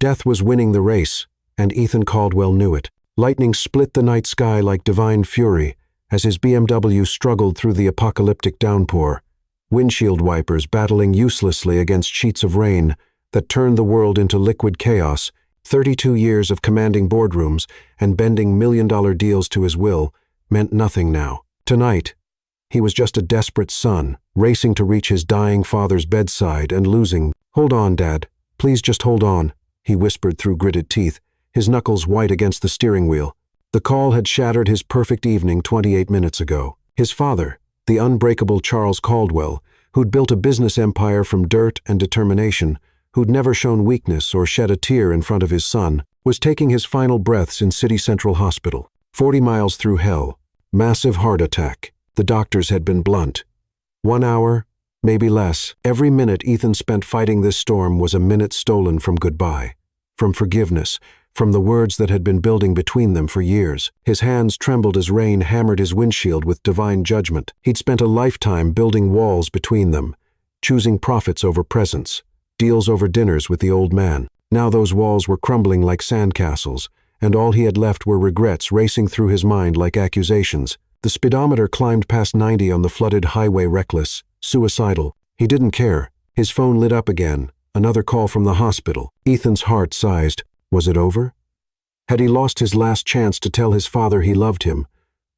Death was winning the race, and Ethan Caldwell knew it. Lightning split the night sky like divine fury as his BMW struggled through the apocalyptic downpour, windshield wipers battling uselessly against sheets of rain that turned the world into liquid chaos. 32 years of commanding boardrooms and bending million-dollar deals to his will meant nothing now. Tonight, he was just a desperate son, racing to reach his dying father's bedside and losing. "Hold on, Dad. Please just hold on," he whispered through gritted teeth, his knuckles white against the steering wheel. The call had shattered his perfect evening 28 minutes ago. His father, the unbreakable Charles Caldwell, who'd built a business empire from dirt and determination, who'd never shown weakness or shed a tear in front of his son, was taking his final breaths in City Central Hospital. 40 miles through hell. Massive heart attack. The doctors had been blunt. 1 hour, maybe less. Every minute Ethan spent fighting this storm was a minute stolen from goodbye, from forgiveness, from the words that had been building between them for years. His hands trembled as rain hammered his windshield with divine judgment. He'd spent a lifetime building walls between them, choosing profits over presents, deals over dinners with the old man. Now those walls were crumbling like sandcastles, and all he had left were regrets racing through his mind like accusations. The speedometer climbed past 90 on the flooded highway, reckless, suicidal. He didn't care. His phone lit up again. Another call from the hospital. Ethan's heart sized. Was it over? Had he lost his last chance to tell his father he loved him,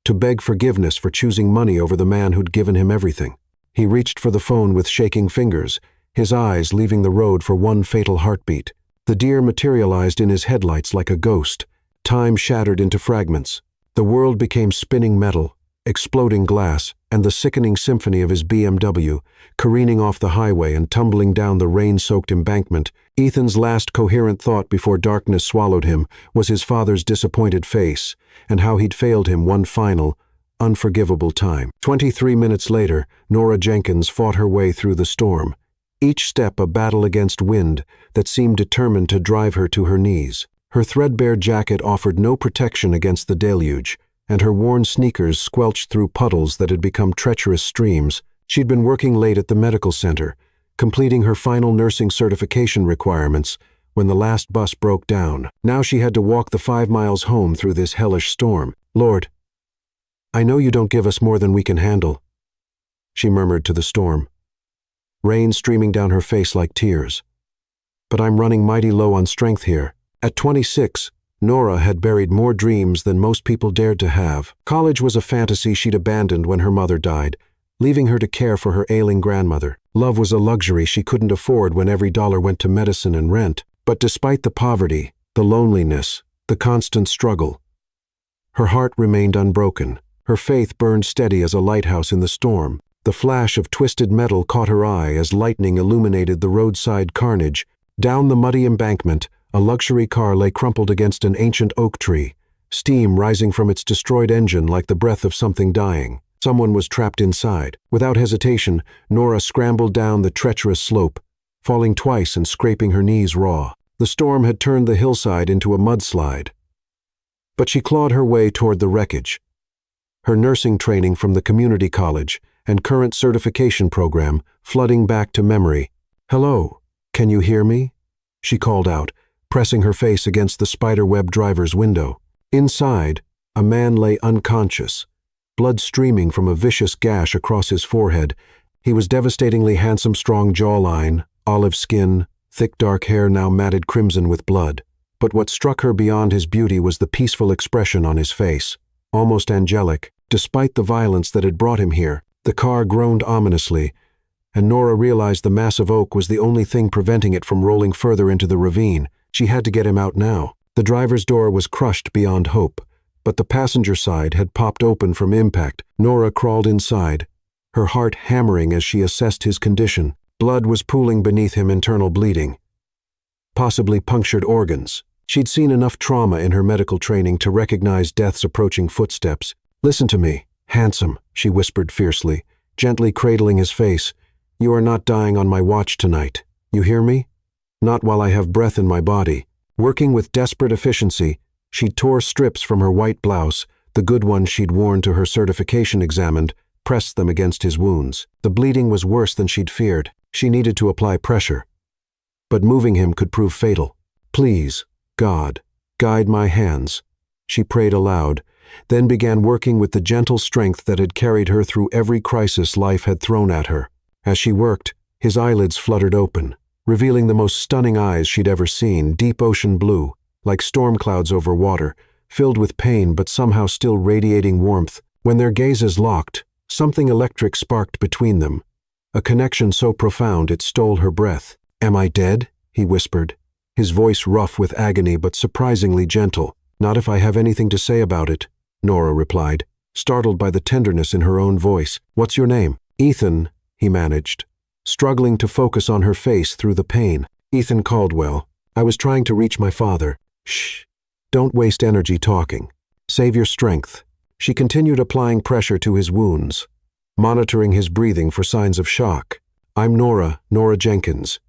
to beg forgiveness for choosing money over the man who'd given him everything? He reached for the phone with shaking fingers, his eyes leaving the road for one fatal heartbeat. The deer materialized in his headlights like a ghost. Time shattered into fragments. The world became spinning metal, exploding glass, and the sickening symphony of his BMW, careening off the highway and tumbling down the rain-soaked embankment. Ethan's last coherent thought before darkness swallowed him was his father's disappointed face, and how he'd failed him one final, unforgivable time. 23 minutes later, Nora Jenkins fought her way through the storm, each step a battle against wind that seemed determined to drive her to her knees. Her threadbare jacket offered no protection against the deluge, and her worn sneakers squelched through puddles that had become treacherous streams. She'd been working late at the medical center, completing her final nursing certification requirements, when the last bus broke down. Now she had to walk the 5 miles home through this hellish storm. "Lord, I know you don't give us more than we can handle," she murmured to the storm, rain streaming down her face like tears. "But I'm running mighty low on strength here." At 26, Nora had buried more dreams than most people dared to have. College was a fantasy she'd abandoned when her mother died, leaving her to care for her ailing grandmother. Love was a luxury she couldn't afford when every dollar went to medicine and rent. But despite the poverty, the loneliness, the constant struggle, her heart remained unbroken. Her faith burned steady as a lighthouse in the storm. The flash of twisted metal caught her eye as lightning illuminated the roadside carnage. Down the muddy embankment, a luxury car lay crumpled against an ancient oak tree, steam rising from its destroyed engine like the breath of something dying. Someone was trapped inside. Without hesitation, Nora scrambled down the treacherous slope, falling twice and scraping her knees raw. The storm had turned the hillside into a mudslide. But she clawed her way toward the wreckage. Her nursing training from the community college and current certification program flooding back to memory. "Hello, can you hear me?" she called out, pressing her face against the spiderweb driver's window. Inside, a man lay unconscious, blood streaming from a vicious gash across his forehead. He was devastatingly handsome, strong jawline, olive skin, thick dark hair now matted crimson with blood. But what struck her beyond his beauty was the peaceful expression on his face, almost angelic. Despite the violence that had brought him here, the car groaned ominously, and Nora realized the massive oak was the only thing preventing it from rolling further into the ravine. She had to get him out now. The driver's door was crushed beyond hope, but the passenger side had popped open from impact. Nora crawled inside, her heart hammering as she assessed his condition. Blood was pooling beneath him, internal bleeding, possibly punctured organs. She'd seen enough trauma in her medical training to recognize death's approaching footsteps. "Listen to me, handsome," she whispered fiercely, gently cradling his face. "You are not dying on my watch tonight. You hear me? Not while I have breath in my body." Working with desperate efficiency, she tore strips from her white blouse, the good ones she'd worn to her certification examined, pressed them against his wounds. The bleeding was worse than she'd feared. She needed to apply pressure. But moving him could prove fatal. Please, God, guide my hands. She prayed aloud, then began working with the gentle strength that had carried her through every crisis life had thrown at her. As she worked, his eyelids fluttered open, revealing the most stunning eyes she'd ever seen, deep ocean blue, like storm clouds over water, filled with pain but somehow still radiating warmth. When their gazes locked, something electric sparked between them, a connection so profound it stole her breath. "Am I dead?" he whispered, his voice rough with agony but surprisingly gentle. "Not if I have anything to say about it," Nora replied, startled by the tenderness in her own voice. "What's your name?" "Ethan," he managed, struggling to focus on her face through the pain. "Ethan Caldwell. I was trying to reach my father." "Shh. Don't waste energy talking. Save your strength." She continued applying pressure to his wounds, monitoring his breathing for signs of shock. "I'm Nora Jenkins,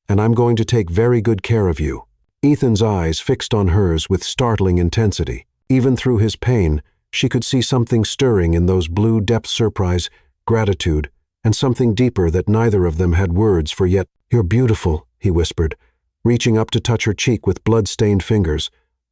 and I'm going to take very good care of you." Ethan's eyes fixed on hers with startling intensity. Even through his pain, she could see something stirring in those blue depths: surprise, gratitude, and something deeper that neither of them had words for yet. "You're beautiful," he whispered, reaching up to touch her cheek with blood-stained fingers,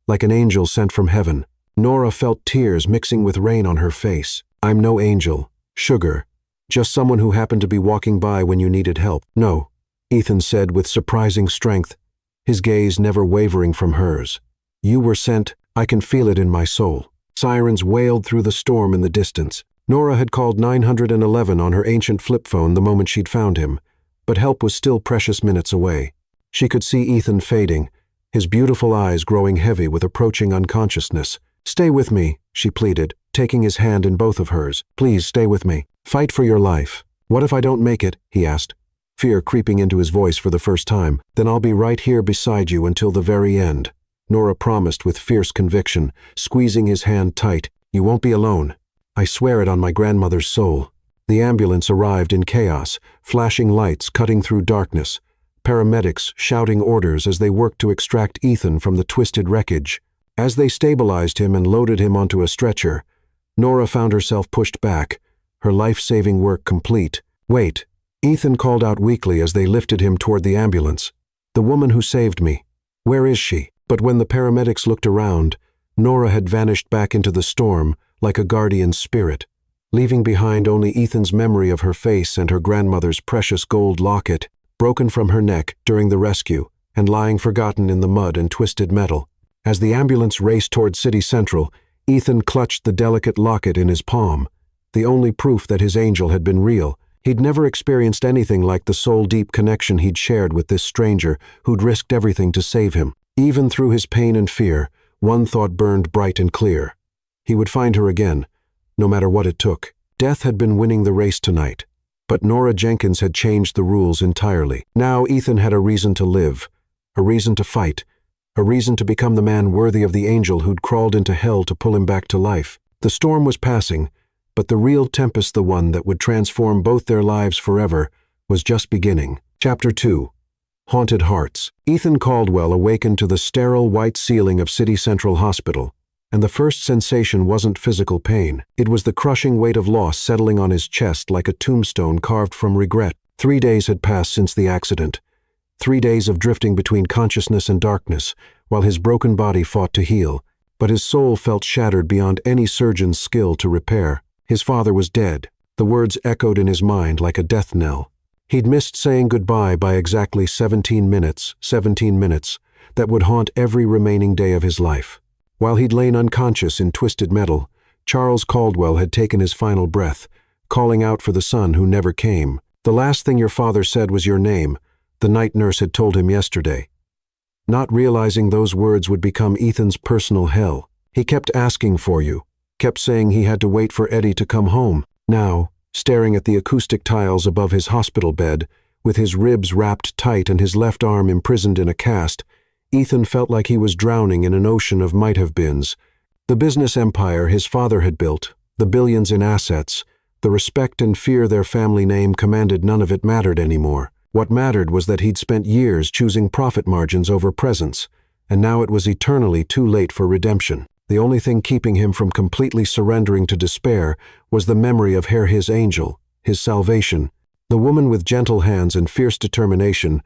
like an angel sent from heaven. Nora felt tears mixing with rain on her face. "I'm no angel, sugar, just someone who happened to be walking by when you needed help." "No," Ethan said with surprising strength, his gaze never wavering from hers. "You were sent. I can feel it in my soul." Sirens wailed through the storm in the distance. Nora had called 911 on her ancient flip phone the moment she'd found him, but help was still precious minutes away. She could see Ethan fading, his beautiful eyes growing heavy with approaching unconsciousness. "Stay with me," she pleaded, taking his hand in both of hers. "Please stay with me. Fight for your life." "What if I don't make it?" he asked, fear creeping into his voice for the first time. "Then I'll be right here beside you until the very end," Nora promised with fierce conviction, squeezing his hand tight. "You won't be alone. I swear it on my grandmother's soul." The ambulance arrived in chaos, flashing lights cutting through darkness, paramedics shouting orders as they worked to extract Ethan from the twisted wreckage. As they stabilized him and loaded him onto a stretcher, Nora found herself pushed back, her life-saving work complete. "Wait," Ethan called out weakly as they lifted him toward the ambulance. "The woman who saved me. Where is she?" But when the paramedics looked around, Nora had vanished back into the storm like a guardian spirit, leaving behind only Ethan's memory of her face and her grandmother's precious gold locket, broken from her neck during the rescue and lying forgotten in the mud and twisted metal. As the ambulance raced toward City Central, Ethan clutched the delicate locket in his palm, the only proof that his angel had been real. He'd never experienced anything like the soul-deep connection he'd shared with this stranger who'd risked everything to save him. Even through his pain and fear, one thought burned bright and clear. He would find her again, no matter what it took. Death had been winning the race tonight, but Nora Jenkins had changed the rules entirely. Now Ethan had a reason to live, a reason to fight, a reason to become the man worthy of the angel who'd crawled into hell to pull him back to life. The storm was passing, but the real tempest, the one that would transform both their lives forever, was just beginning. Chapter 2. Haunted Hearts. Ethan Caldwell awakened to the sterile white ceiling of City Central Hospital, and the first sensation wasn't physical pain. It was the crushing weight of loss settling on his chest like a tombstone carved from regret. 3 days had passed since the accident. 3 days of drifting between consciousness and darkness, while his broken body fought to heal, but his soul felt shattered beyond any surgeon's skill to repair. His father was dead. The words echoed in his mind like a death knell. He'd missed saying goodbye by exactly 17 minutes, that would haunt every remaining day of his life. While he'd lain unconscious in twisted metal, Charles Caldwell had taken his final breath, calling out for the son who never came. "The last thing your father said was your name," the night nurse had told him yesterday. Not realizing those words would become Ethan's personal hell. He kept asking for you, kept saying he had to wait for Eddie to come home. Now, staring at the acoustic tiles above his hospital bed, with his ribs wrapped tight and his left arm imprisoned in a cast, Ethan felt like he was drowning in an ocean of might-have-beens. The business empire his father had built, the billions in assets, the respect and fear their family name commanded, none of it mattered anymore. What mattered was that he'd spent years choosing profit margins over presence, and now it was eternally too late for redemption. The only thing keeping him from completely surrendering to despair was the memory of his angel, his salvation, the woman with gentle hands and fierce determination,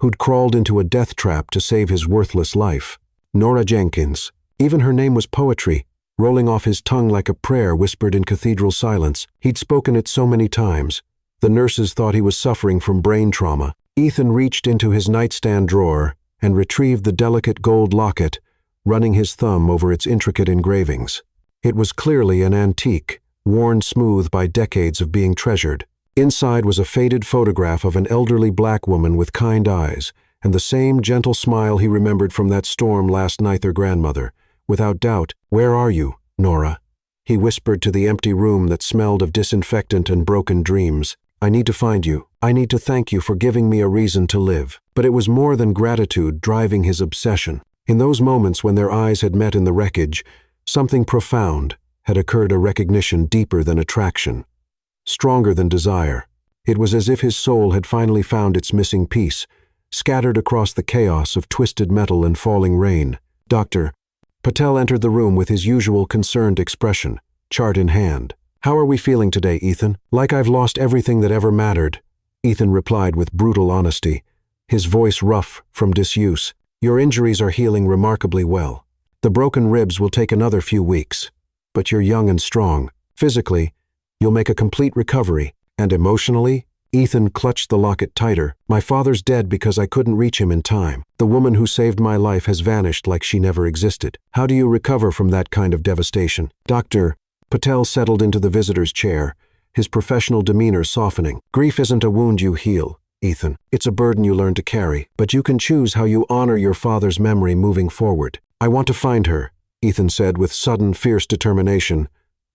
who'd crawled into a death trap to save his worthless life. Nora Jenkins. Even her name was poetry, rolling off his tongue like a prayer whispered in cathedral silence. He'd spoken it so many times. The nurses thought he was suffering from brain trauma. Ethan reached into his nightstand drawer and retrieved the delicate gold locket, running his thumb over its intricate engravings. It was clearly an antique, worn smooth by decades of being treasured. Inside was a faded photograph of an elderly black woman with kind eyes, and the same gentle smile he remembered from that storm last night, their grandmother. Without doubt, "Where are you, Nora?" he whispered to the empty room that smelled of disinfectant and broken dreams. "I need to find you. I need to thank you for giving me a reason to live." But it was more than gratitude driving his obsession. In those moments when their eyes had met in the wreckage, something profound had occurred, a recognition deeper than attraction, stronger than desire. It was as if his soul had finally found its missing piece, scattered across the chaos of twisted metal and falling rain. "Doctor." Patel entered the room with his usual concerned expression, chart in hand. "How are we feeling today, Ethan?" "Like I've lost everything that ever mattered," Ethan replied with brutal honesty, his voice rough from disuse. "Your injuries are healing remarkably well. The broken ribs will take another few weeks. But you're young and strong. Physically, you'll make a complete recovery. And emotionally?" Ethan clutched the locket tighter. "My father's dead because I couldn't reach him in time. The woman who saved my life has vanished like she never existed. How do you recover from that kind of devastation?" "Doctor." Patel settled into the visitor's chair, his professional demeanor softening. "Grief isn't a wound you heal, Ethan. It's a burden you learn to carry. But you can choose how you honor your father's memory moving forward." "I want to find her," Ethan said with sudden, fierce determination.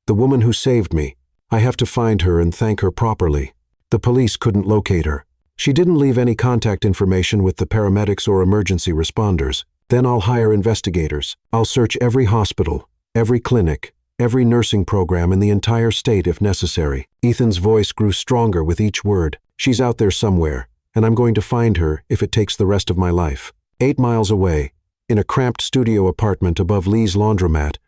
"The woman who saved me. I have to find her and thank her properly. The police couldn't locate her. She didn't leave any contact information with the paramedics or emergency responders. Then I'll hire investigators. I'll search every hospital, every clinic, every nursing program in the entire state if necessary." Ethan's voice grew stronger with each word. "She's out there somewhere, and I'm going to find her if it takes the rest of my life." 8 miles away, in a cramped studio apartment above Lee's laundromat,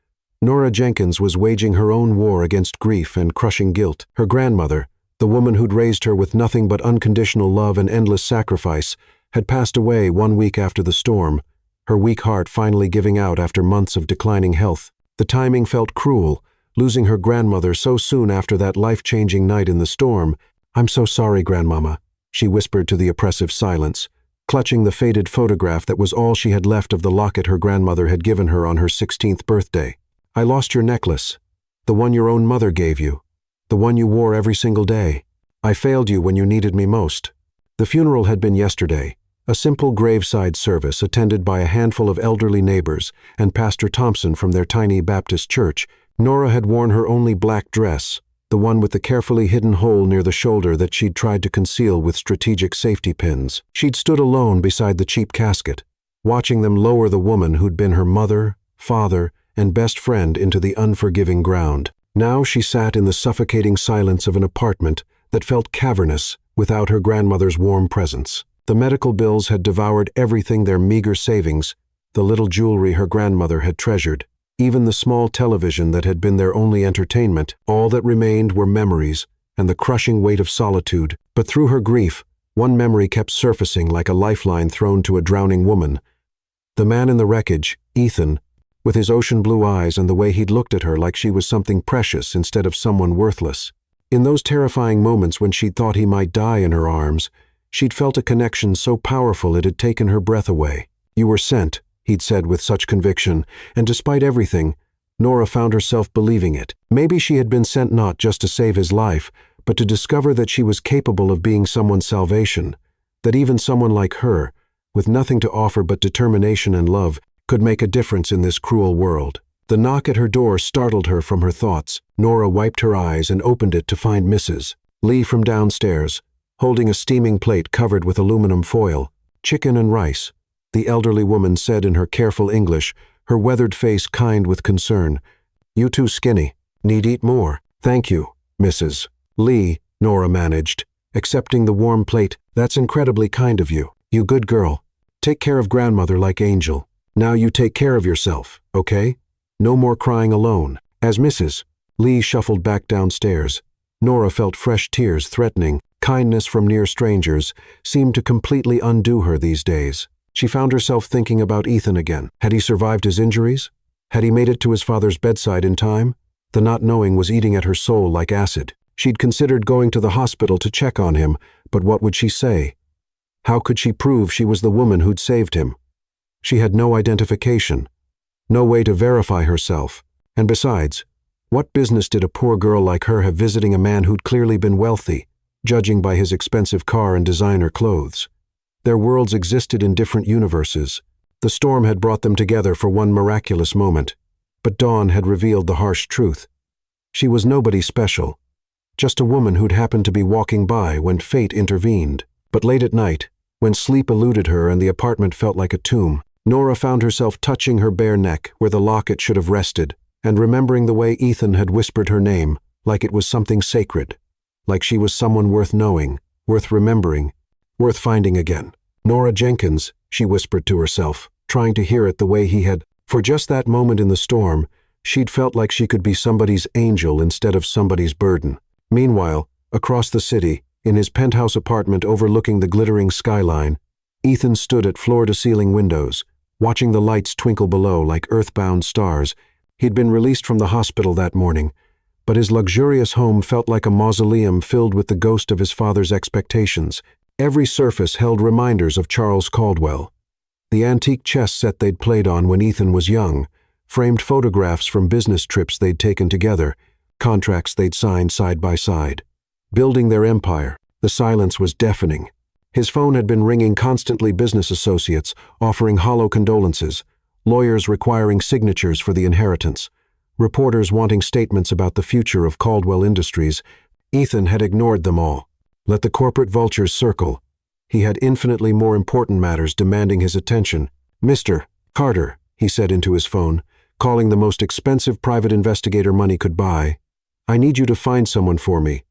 Nora Jenkins was waging her own war against grief and crushing guilt. Her grandmother, the woman who'd raised her with nothing but unconditional love and endless sacrifice, had passed away 1 week after the storm, her weak heart finally giving out after months of declining health. The timing felt cruel, losing her grandmother so soon after that life-changing night in the storm. "I'm so sorry, Grandmama," she whispered to the oppressive silence, clutching the faded photograph that was all she had left of the locket her grandmother had given her on her 16th birthday. "I lost your necklace, the one your own mother gave you, the one you wore every single day. I failed you when you needed me most." The funeral had been yesterday, a simple graveside service attended by a handful of elderly neighbors and Pastor Thompson from their tiny Baptist church. Nora had worn her only black dress, the one with the carefully hidden hole near the shoulder that she'd tried to conceal with strategic safety pins. She'd stood alone beside the cheap casket, watching them lower the woman who'd been her mother, father, and best friend into the unforgiving ground. Now she sat in the suffocating silence of an apartment that felt cavernous without her grandmother's warm presence. The medical bills had devoured everything, their meager savings, the little jewelry her grandmother had treasured, even the small television that had been their only entertainment. All that remained were memories and the crushing weight of solitude. But through her grief, one memory kept surfacing like a lifeline thrown to a drowning woman. The man in the wreckage, Ethan, with his ocean blue eyes and the way he'd looked at her like she was something precious instead of someone worthless. In those terrifying moments when she'd thought he might die in her arms, she'd felt a connection so powerful it had taken her breath away. "You were sent," he'd said with such conviction, and despite everything, Nora found herself believing it. Maybe she had been sent not just to save his life, but to discover that she was capable of being someone's salvation, that even someone like her, with nothing to offer but determination and love, could make a difference in this cruel world. The knock at her door startled her from her thoughts. Nora wiped her eyes and opened it to find Mrs. Lee from downstairs, holding a steaming plate covered with aluminum foil. "Chicken and rice," the elderly woman said in her careful English, her weathered face kind with concern. "You too skinny. Need eat more." "Thank you, Mrs. Lee," Nora managed, accepting the warm plate. "That's incredibly kind of you. You good girl. Take care of grandmother like Angel. Now you take care of yourself, okay? No more crying alone." As Mrs. Lee shuffled back downstairs, Nora felt fresh tears threatening. kindness from near strangers, seemed to completely undo her these days. She found herself thinking about Ethan again. Had he survived his injuries? Had he made it to his father's bedside in time? The not knowing was eating at her soul like acid. She'd considered going to the hospital to check on him, but what would she say? How could she prove she was the woman who'd saved him? She had no identification, no way to verify herself. And besides, what business did a poor girl like her have visiting a man who'd clearly been wealthy, judging by his expensive car and designer clothes? Their worlds existed in different universes. The storm had brought them together for one miraculous moment, but dawn had revealed the harsh truth. She was nobody special, just a woman who'd happened to be walking by when fate intervened. But late at night, when sleep eluded her and the apartment felt like a tomb, Nora found herself touching her bare neck where the locket should have rested, and remembering the way Ethan had whispered her name, like it was something sacred, like she was someone worth knowing, worth remembering, worth finding again. Nora Jenkins, she whispered to herself, trying to hear it the way he had. For just that moment in the storm, she'd felt like she could be somebody's angel instead of somebody's burden. Meanwhile, across the city, in his penthouse apartment overlooking the glittering skyline, Ethan stood at floor-to-ceiling windows, watching the lights twinkle below like earthbound stars. He'd been released from the hospital that morning, but his luxurious home felt like a mausoleum filled with the ghost of his father's expectations. Every surface held reminders of Charles Caldwell. The antique chess set they'd played on when Ethan was young, framed photographs from business trips they'd taken together, contracts they'd signed side by side. Building their empire, the silence was deafening. His phone had been ringing constantly, business associates offering hollow condolences, lawyers requiring signatures for the inheritance, reporters wanting statements about the future of Caldwell Industries. Ethan had ignored them all. Let the corporate vultures circle. He had infinitely more important matters demanding his attention. "Mr. Carter," he said into his phone, calling the most expensive private investigator money could buy, "I need you to find someone for me.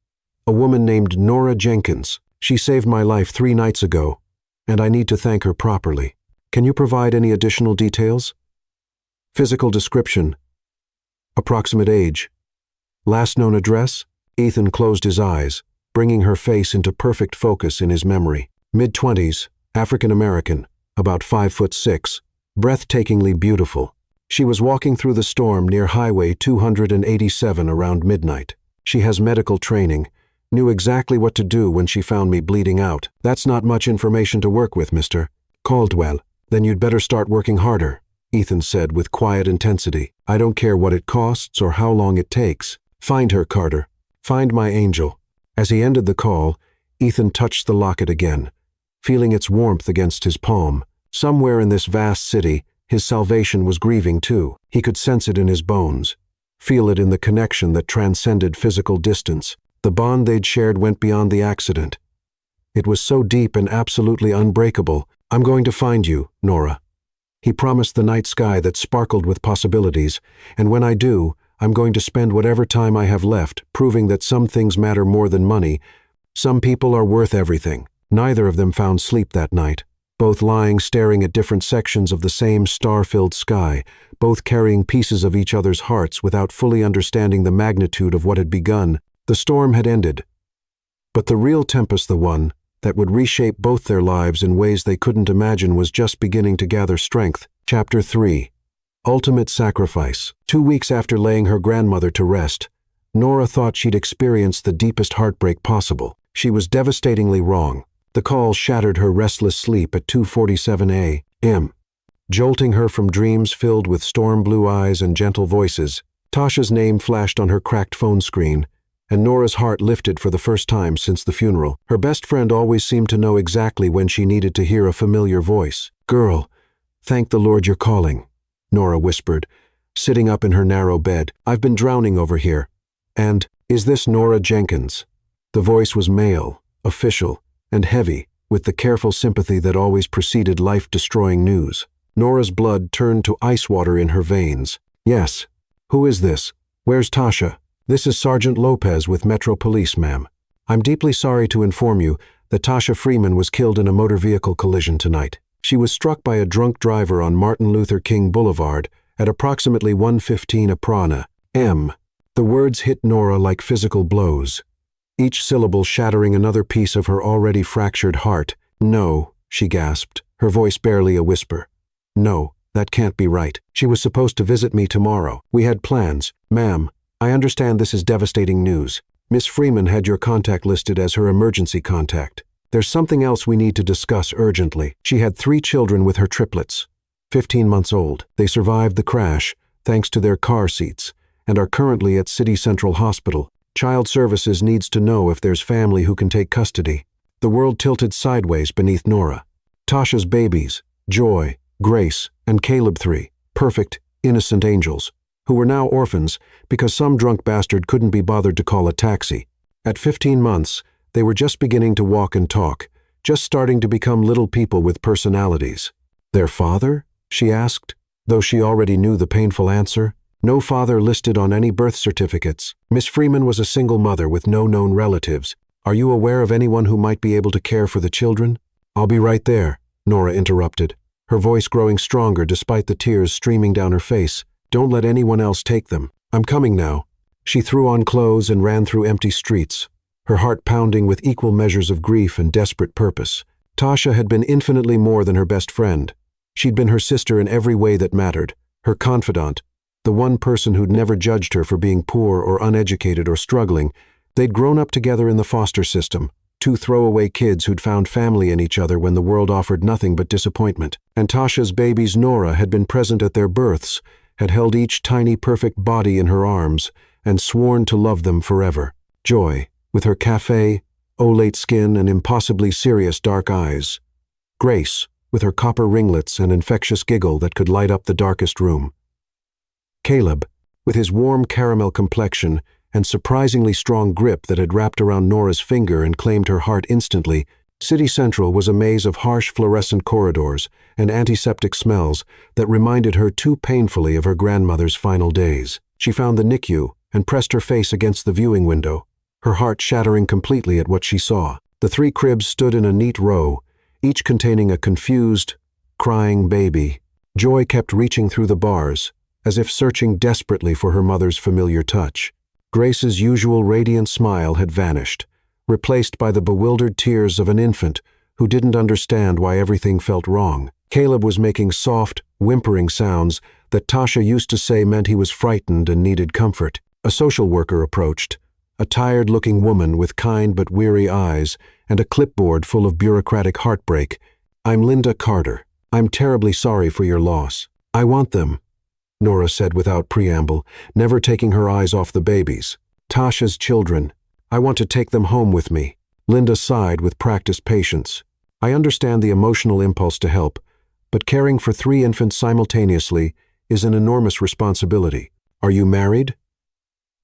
A woman named Nora Jenkins. She saved my life 3 nights ago, and I need to thank her properly. Can you provide any additional details? Physical description. Approximate age. Last known address?" Ethan closed his eyes, bringing her face into perfect focus in his memory. Mid-20s, African-American, about 5'6", breathtakingly beautiful. She was walking through the storm near Highway 287 around midnight. She has medical training, knew exactly what to do when she found me bleeding out. "That's not much information to work with, Mr. Caldwell. Then you'd better start working harder," Ethan said with quiet intensity. "I don't care what it costs or how long it takes. Find her, Carter. Find my angel." As he ended the call, Ethan touched the locket again, feeling its warmth against his palm. Somewhere in this vast city, his salvation was grieving too. He could sense it in his bones, feel it in the connection that transcended physical distance. The bond they'd shared went beyond the accident. It was so deep and absolutely unbreakable. "I'm going to find you, Nora." He promised the night sky that sparkled with possibilities, "And when I do, I'm going to spend whatever time I have left proving that some things matter more than money. Some people are worth everything." Neither of them found sleep that night, both lying staring at different sections of the same star-filled sky, both carrying pieces of each other's hearts without fully understanding the magnitude of what had begun. The storm had ended, but the real tempest, the one that would reshape both their lives in ways they couldn't imagine, was just beginning to gather strength. Chapter 3. Ultimate Sacrifice. 2 weeks after laying her grandmother to rest, Nora thought she'd experienced the deepest heartbreak possible. She was devastatingly wrong. The call shattered her restless sleep at 2:47 a.m., jolting her from dreams filled with storm-blue eyes and gentle voices. Tasha's name flashed on her cracked phone screen, and Nora's heart lifted for the first time since the funeral. Her best friend always seemed to know exactly when she needed to hear a familiar voice. "Girl, thank the Lord you're calling," Nora whispered, sitting up in her narrow bed. "I've been drowning over here. And, is this Nora Jenkins?" The voice was male, official, and heavy, with the careful sympathy that always preceded life-destroying news. Nora's blood turned to ice water in her veins. "Yes. Who is this? Where's Tasha?" "This is Sergeant Lopez with Metro Police, ma'am. I'm deeply sorry to inform you that Tasha Freeman was killed in a motor vehicle collision tonight. She was struck by a drunk driver on Martin Luther King Boulevard at approximately 1:15 a.m. The words hit Nora like physical blows. each syllable shattering another piece of her already fractured heart. "No," she gasped, her voice barely a whisper. "No, that can't be right. She was supposed to visit me tomorrow. We had plans. Ma'am, I understand this is devastating news. Miss Freeman had your contact listed as her emergency contact. There's something else we need to discuss urgently. She had 3 children with her triplets, 15 months old. They survived the crash, thanks to their car seats, and are currently at City Central Hospital. Child Services needs to know if there's family who can take custody." The world tilted sideways beneath Nora. Tasha's babies, Joy, Grace, and Caleb 3, perfect, innocent angels, who were now orphans because some drunk bastard couldn't be bothered to call a taxi. At 15 months, they were just beginning to walk and talk, just starting to become little people with personalities. "Their father?" she asked, though she already knew the painful answer. No father listed on any birth certificates. Miss Freeman was a single mother with no known relatives. "Are you aware of anyone who might be able to care for the children?" "I'll be right there," Nora interrupted, her voice growing stronger despite the tears streaming down her face. "Don't let anyone else take them. I'm coming now." She threw on clothes and ran through empty streets, her heart pounding with equal measures of grief and desperate purpose. Tasha had been infinitely more than her best friend. She'd been her sister in every way that mattered, her confidant, the one person who'd never judged her for being poor or uneducated or struggling. They'd grown up together in the foster system, 2 throwaway kids who'd found family in each other when the world offered nothing but disappointment. And Tasha's babies, Nora, had been present at their births, had held each tiny perfect body in her arms, and sworn to love them forever. Joy, with her café, olate skin and impossibly serious dark eyes. Grace, with her copper ringlets and infectious giggle that could light up the darkest room. Caleb, with his warm caramel complexion and surprisingly strong grip that had wrapped around Nora's finger and claimed her heart instantly. City Central was a maze of harsh fluorescent corridors and antiseptic smells that reminded her too painfully of her grandmother's final days. She found the NICU and pressed her face against the viewing window, her heart shattering completely at what she saw. The 3 cribs stood in a neat row, each containing a confused, crying baby. Joy kept reaching through the bars, as if searching desperately for her mother's familiar touch. Grace's usual radiant smile had vanished, replaced by the bewildered tears of an infant who didn't understand why everything felt wrong. Caleb was making soft, whimpering sounds that Tasha used to say meant he was frightened and needed comfort. A social worker approached, a tired-looking woman with kind but weary eyes and a clipboard full of bureaucratic heartbreak. "I'm Linda Carter. I'm terribly sorry for your loss. I want them," Nora said without preamble, never taking her eyes off the babies. "Tasha's children. I want to take them home with me." Linda sighed with practiced patience. "I understand the emotional impulse to help, but caring for 3 infants simultaneously is an enormous responsibility. Are you married?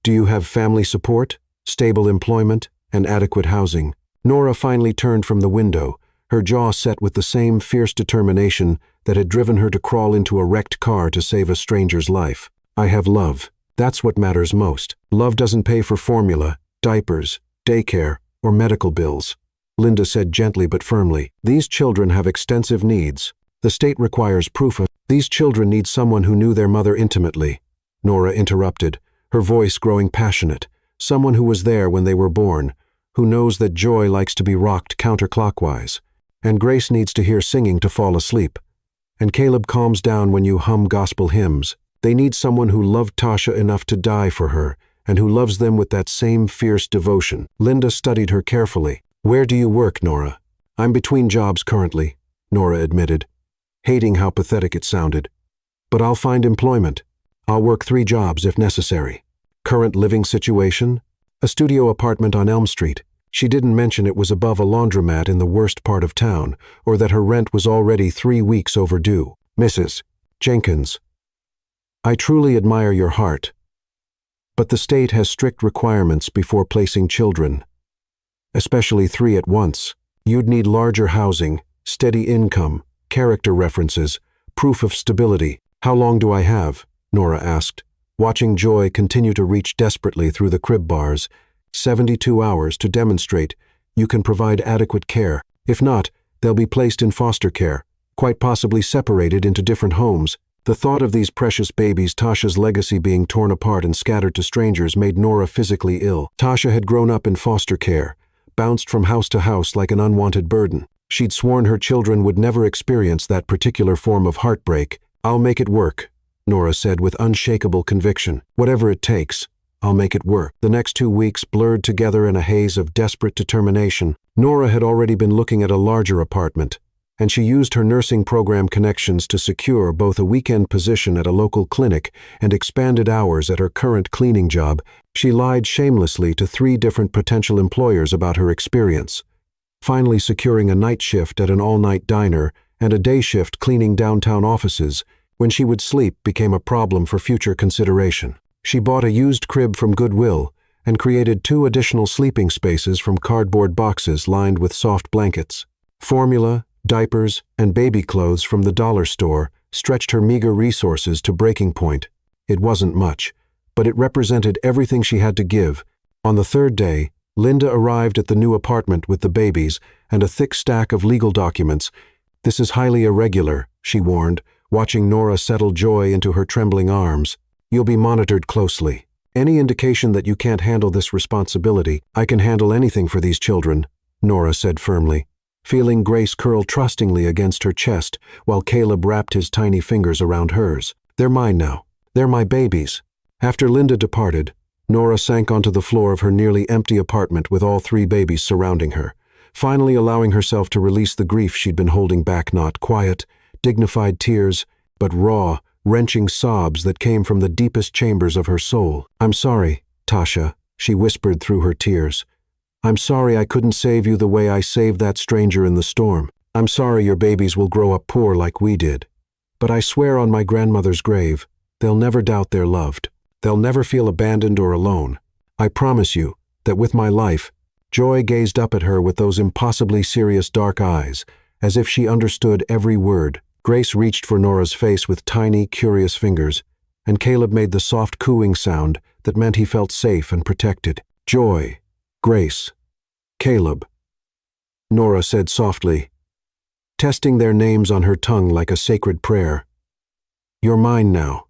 Do you have family support, stable employment, and adequate housing?" Nora finally turned from the window, her jaw set with the same fierce determination that had driven her to crawl into a wrecked car to save a stranger's life. "I have love. That's what matters most. Love doesn't pay for formula, diapers, daycare, or medical bills," Linda said gently but firmly. "These children have extensive needs. The state requires proof of. These children need someone who knew their mother intimately," Nora interrupted, her voice growing passionate. "Someone who was there when they were born, who knows that Joy likes to be rocked counterclockwise, and Grace needs to hear singing to fall asleep, and Caleb calms down when you hum gospel hymns. They need someone who loved Tasha enough to die for her, and who loves them with that same fierce devotion." Linda studied her carefully. "Where do you work, Nora?" "I'm between jobs currently," Nora admitted, hating how pathetic it sounded. "But I'll find employment. I'll work 3 jobs if necessary." "Current living situation?" "A studio apartment on Elm Street." She didn't mention it was above a laundromat in the worst part of town, or that her rent was already 3 weeks overdue. "Mrs. Jenkins, I truly admire your heart, but the state has strict requirements before placing children, especially 3 at once. You'd need larger housing, steady income, character references, proof of stability." "How long do I have?" Nora asked, watching Joy continue to reach desperately through the crib bars. 72 hours to demonstrate you can provide adequate care. If not, they'll be placed in foster care, quite possibly separated into different homes. The thought of these precious babies, Tasha's legacy, being torn apart and scattered to strangers made Nora physically ill. Tasha had grown up in foster care, bounced from house to house like an unwanted burden. She'd sworn her children would never experience that particular form of heartbreak. "I'll make it work," Nora said with unshakable conviction. "Whatever it takes, I'll make it work." The next 2 weeks blurred together in a haze of desperate determination. Nora had already been looking at a larger apartment, and she used her nursing program connections to secure both a weekend position at a local clinic and expanded hours at her current cleaning job. She lied shamelessly to 3 different potential employers about her experience, finally securing a night shift at an all-night diner and a day shift cleaning downtown offices. When she would sleep became a problem for future consideration. She bought a used crib from Goodwill and created 2 additional sleeping spaces from cardboard boxes lined with soft blankets. Formula, diapers, and baby clothes from the dollar store stretched her meager resources to breaking point. It wasn't much, but it represented everything she had to give. On the 3rd day, Linda arrived at the new apartment with the babies and a thick stack of legal documents. "This is highly irregular," she warned, watching Nora settle Joy into her trembling arms. "You'll be monitored closely. Any indication that you can't handle this responsibility—" "I can handle anything for these children," Nora said firmly, feeling Grace curl trustingly against her chest while Caleb wrapped his tiny fingers around hers. "They're mine now. They're my babies." After Linda departed, Nora sank onto the floor of her nearly empty apartment with all 3 babies surrounding her, finally allowing herself to release the grief she'd been holding back. Not quiet, dignified tears, but raw, wrenching sobs that came from the deepest chambers of her soul. "I'm sorry, Tasha," she whispered through her tears. "I'm sorry I couldn't save you the way I saved that stranger in the storm. I'm sorry your babies will grow up poor like we did. But I swear on my grandmother's grave, they'll never doubt they're loved. They'll never feel abandoned or alone. I promise you that with my life." Joy gazed up at her with those impossibly serious dark eyes, as if she understood every word. Grace reached for Nora's face with tiny, curious fingers, and Caleb made the soft cooing sound that meant he felt safe and protected. "Joy, Grace, Caleb," Nora said softly, testing their names on her tongue like a sacred prayer. "You're mine now,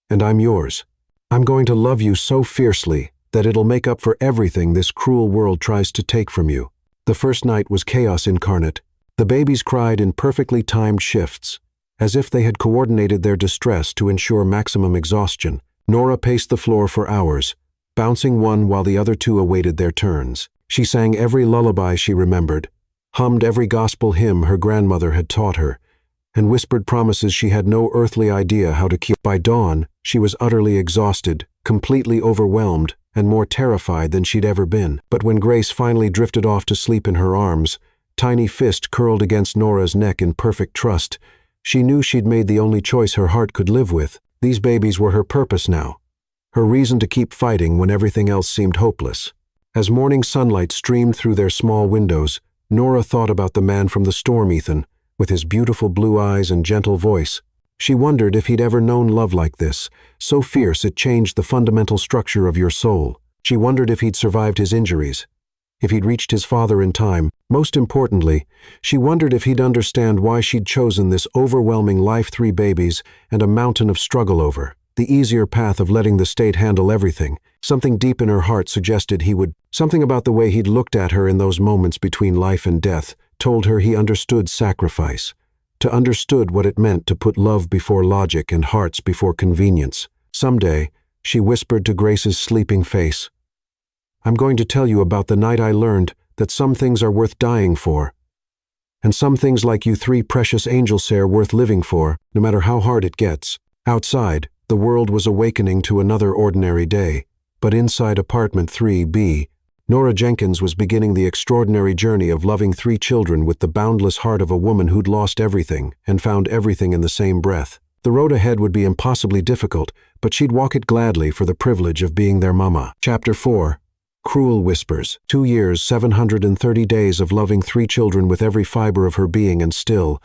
and I'm yours. I'm going to love you so fiercely that it'll make up for everything this cruel world tries to take from you." The first night was chaos incarnate. The babies cried in perfectly timed shifts, as if they had coordinated their distress to ensure maximum exhaustion. Nora paced the floor for hours, bouncing one while the other 2 awaited their turns. She sang every lullaby she remembered, hummed every gospel hymn her grandmother had taught her, and whispered promises she had no earthly idea how to keep. By dawn, she was utterly exhausted, completely overwhelmed, and more terrified than she'd ever been. But when Grace finally drifted off to sleep in her arms, tiny fist curled against Nora's neck in perfect trust, she knew she'd made the only choice her heart could live with. These babies were her purpose now, her reason to keep fighting when everything else seemed hopeless. As morning sunlight streamed through their small windows, Nora thought about the man from the storm, Ethan, with his beautiful blue eyes and gentle voice. She wondered if he'd ever known love like this, so fierce it changed the fundamental structure of your soul. She wondered if he'd survived his injuries, if he'd reached his father in time. Most importantly, she wondered if he'd understand why she'd chosen this overwhelming life, 3 babies, and a mountain of struggle over the easier path of letting the state handle everything. Something deep in her heart suggested he would. Something about the way he'd looked at her in those moments between life and death told her he understood sacrifice, to understood what it meant to put love before logic and hearts before convenience. Someday, she whispered to Grace's sleeping face, "I'm going to tell you about the night I learned that some things are worth dying for, and some things like you 3 precious angels are worth living for, no matter how hard it gets." Outside, the world was awakening to another ordinary day, but inside apartment 3B, Nora Jenkins was beginning the extraordinary journey of loving 3 children with the boundless heart of a woman who'd lost everything and found everything in the same breath. The road ahead would be impossibly difficult, but she'd walk it gladly for the privilege of being their mama. Chapter 4. Cruel Whispers. 2 years, 730 days of loving 3 children with every fiber of her being, and still,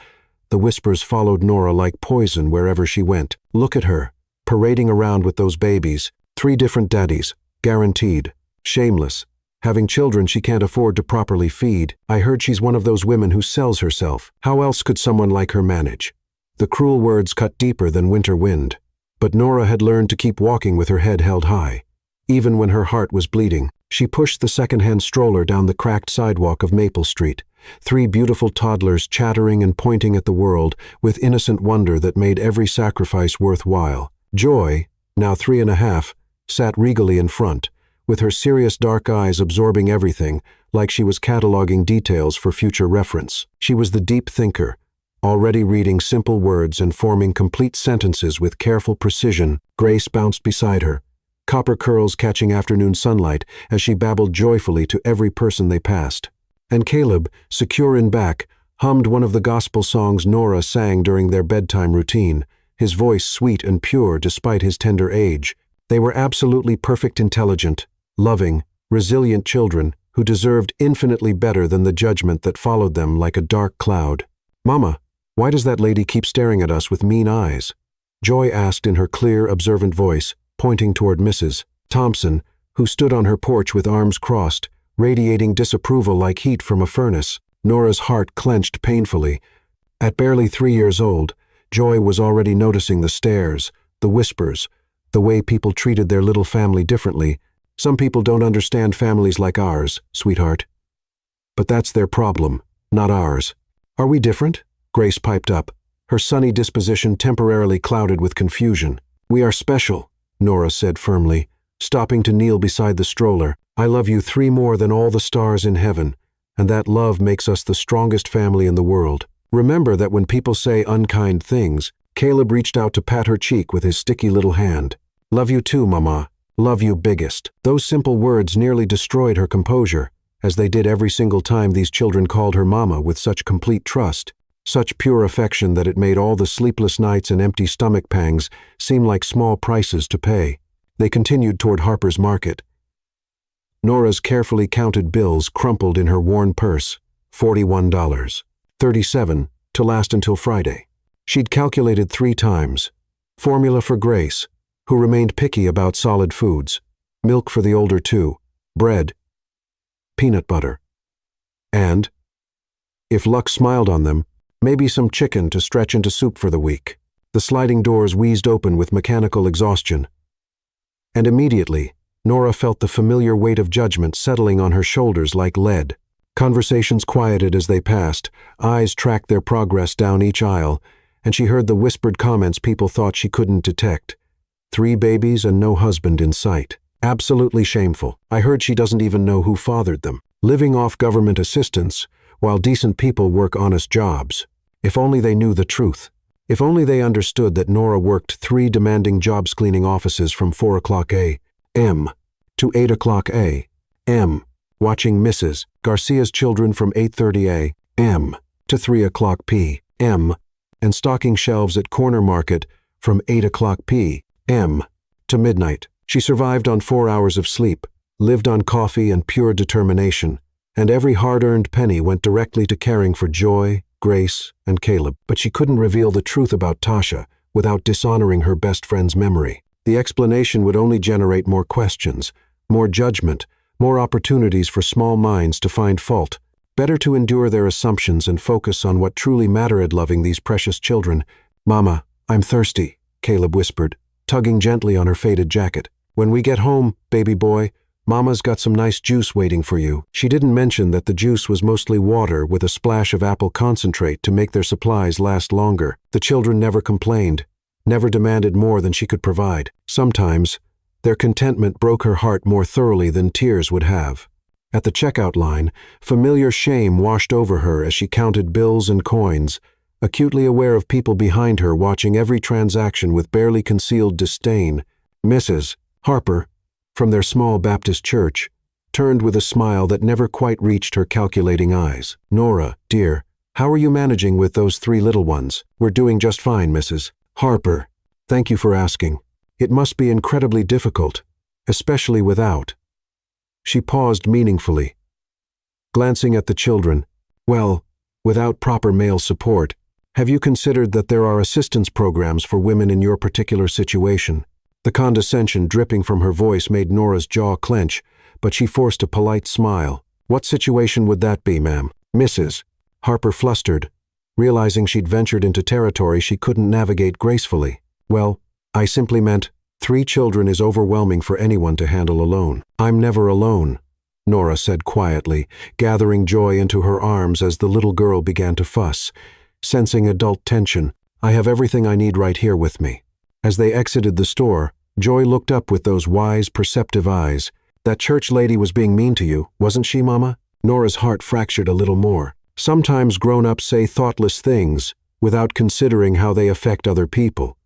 the whispers followed Nora like poison wherever she went. Look at her, parading around with those babies. 3 different daddies, guaranteed, shameless, having children she can't afford to properly feed. I heard she's one of those women who sells herself. How else could someone like her manage? The cruel words cut deeper than winter wind. But Nora had learned to keep walking with her head held high. Even when her heart was bleeding, she pushed the second-hand stroller down the cracked sidewalk of Maple Street. 3 beautiful toddlers chattering and pointing at the world with innocent wonder that made every sacrifice worthwhile. Joy, now 3.5, sat regally in front, with her serious dark eyes absorbing everything, like she was cataloging details for future reference. She was the deep thinker, already reading simple words and forming complete sentences with careful precision. Grace bounced beside her, copper curls catching afternoon sunlight as she babbled joyfully to every person they passed. And Caleb, secure in back, hummed one of the gospel songs Nora sang during their bedtime routine, his voice sweet and pure despite his tender age. They were absolutely perfect, intelligent, loving, resilient children who deserved infinitely better than the judgment that followed them like a dark cloud. "Mama, why does that lady keep staring at us with mean eyes?" Joy asked in her clear, observant voice, pointing toward Mrs. Thompson, who stood on her porch with arms crossed, radiating disapproval like heat from a furnace. Nora's heart clenched painfully. At barely 3 years old, Joy was already noticing the stares, the whispers, the way people treated their little family differently. "Some people don't understand families like ours, sweetheart. But that's their problem, not ours." "Are we different?" Grace piped up, her sunny disposition temporarily clouded with confusion. "We are special," Nora said firmly, stopping to kneel beside the stroller. "I love you 3 more than all the stars in heaven, and that love makes us the strongest family in the world. Remember that when people say unkind things." Caleb reached out to pat her cheek with his sticky little hand. "Love you too, Mama. Love you biggest." Those simple words nearly destroyed her composure, as they did every single time these children called her Mama with such complete trust, such pure affection that it made all the sleepless nights and empty stomach pangs seem like small prices to pay. They continued toward Harper's Market. Nora's carefully counted bills crumpled in her worn purse. $41. 37 to last until Friday. She'd calculated 3 times. Formula for Grace, who remained picky about solid foods. Milk for the older 2. Bread. Peanut butter. And, if luck smiled on them, maybe some chicken to stretch into soup for the week. The sliding doors wheezed open with mechanical exhaustion. And immediately, Nora felt the familiar weight of judgment settling on her shoulders like lead. Conversations quieted as they passed, eyes tracked their progress down each aisle, and she heard the whispered comments people thought she couldn't detect. 3 babies and no husband in sight. Absolutely shameful. I heard she doesn't even know who fathered them. Living off government assistance, while decent people work honest jobs. If only they knew the truth. If only they understood that Nora worked 3 demanding jobs cleaning offices from 4 o'clock a.m. to 8 o'clock a.m., watching Mrs. Garcia's children from 8:30 a.m. to 3 o'clock p.m., and stocking shelves at Corner Market from 8 o'clock p.m. to midnight. She survived on 4 hours of sleep, lived on coffee and pure determination, and every hard-earned penny went directly to caring for Joy, Grace, and Caleb. But she couldn't reveal the truth about Tasha without dishonoring her best friend's memory. The explanation would only generate more questions, more judgment, more opportunities for small minds to find fault. Better to endure their assumptions and focus on what truly mattered, loving these precious children. "Mama, I'm thirsty," Caleb whispered, tugging gently on her faded jacket. "When we get home, baby boy, Mama's got some nice juice waiting for you." She didn't mention that the juice was mostly water with a splash of apple concentrate to make their supplies last longer. The children never complained, never demanded more than she could provide. Sometimes, their contentment broke her heart more thoroughly than tears would have. At the checkout line, familiar shame washed over her as she counted bills and coins, acutely aware of people behind her watching every transaction with barely concealed disdain. Mrs. Harper, from their small Baptist church, turned with a smile that never quite reached her calculating eyes. "Nora, dear, how are you managing with those 3 little ones?" "We're doing just fine, Mrs. Harper. Thank you for asking. It must be incredibly difficult, especially without." She paused meaningfully, glancing at the children. "Well, without proper male support. Have you considered that there are assistance programs for women in your particular situation?" The condescension dripping from her voice made Nora's jaw clench, but she forced a polite smile. "What situation would that be, ma'am?" Mrs. Harper flustered, realizing she'd ventured into territory she couldn't navigate gracefully. Well, I simply meant 3 children is overwhelming for anyone to handle alone. I'm never alone, Nora said quietly, gathering Joy into her arms as the little girl began to fuss. Sensing adult tension, I have everything I need right here with me. As they exited the store, Joy looked up with those wise, perceptive eyes. That church lady was being mean to you, wasn't she, Mama? Nora's heart fractured a little more. Sometimes grown-ups say thoughtless things without considering how they affect other people.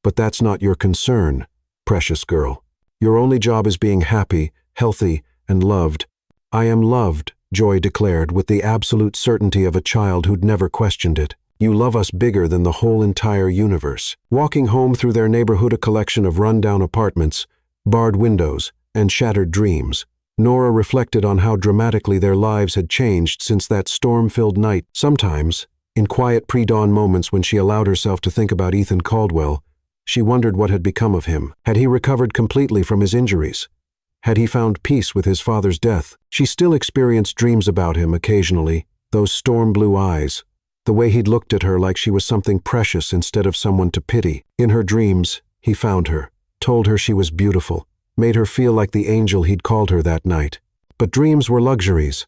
But that's not your concern, precious girl. Your only job is being happy, healthy, and loved. I am loved, Joy declared with the absolute certainty of a child who'd never questioned it. You love us bigger than the whole entire universe. Walking home through their neighborhood, a collection of run-down apartments, barred windows, and shattered dreams, Nora reflected on how dramatically their lives had changed since that storm-filled night. Sometimes, in quiet pre-dawn moments when she allowed herself to think about Ethan Caldwell, she wondered what had become of him. Had he recovered completely from his injuries? Had he found peace with his father's death? She still experienced dreams about him occasionally, those storm-blue eyes, the way he'd looked at her like she was something precious instead of someone to pity. In her dreams, he found her, told her she was beautiful, made her feel like the angel he'd called her that night. But dreams were luxuries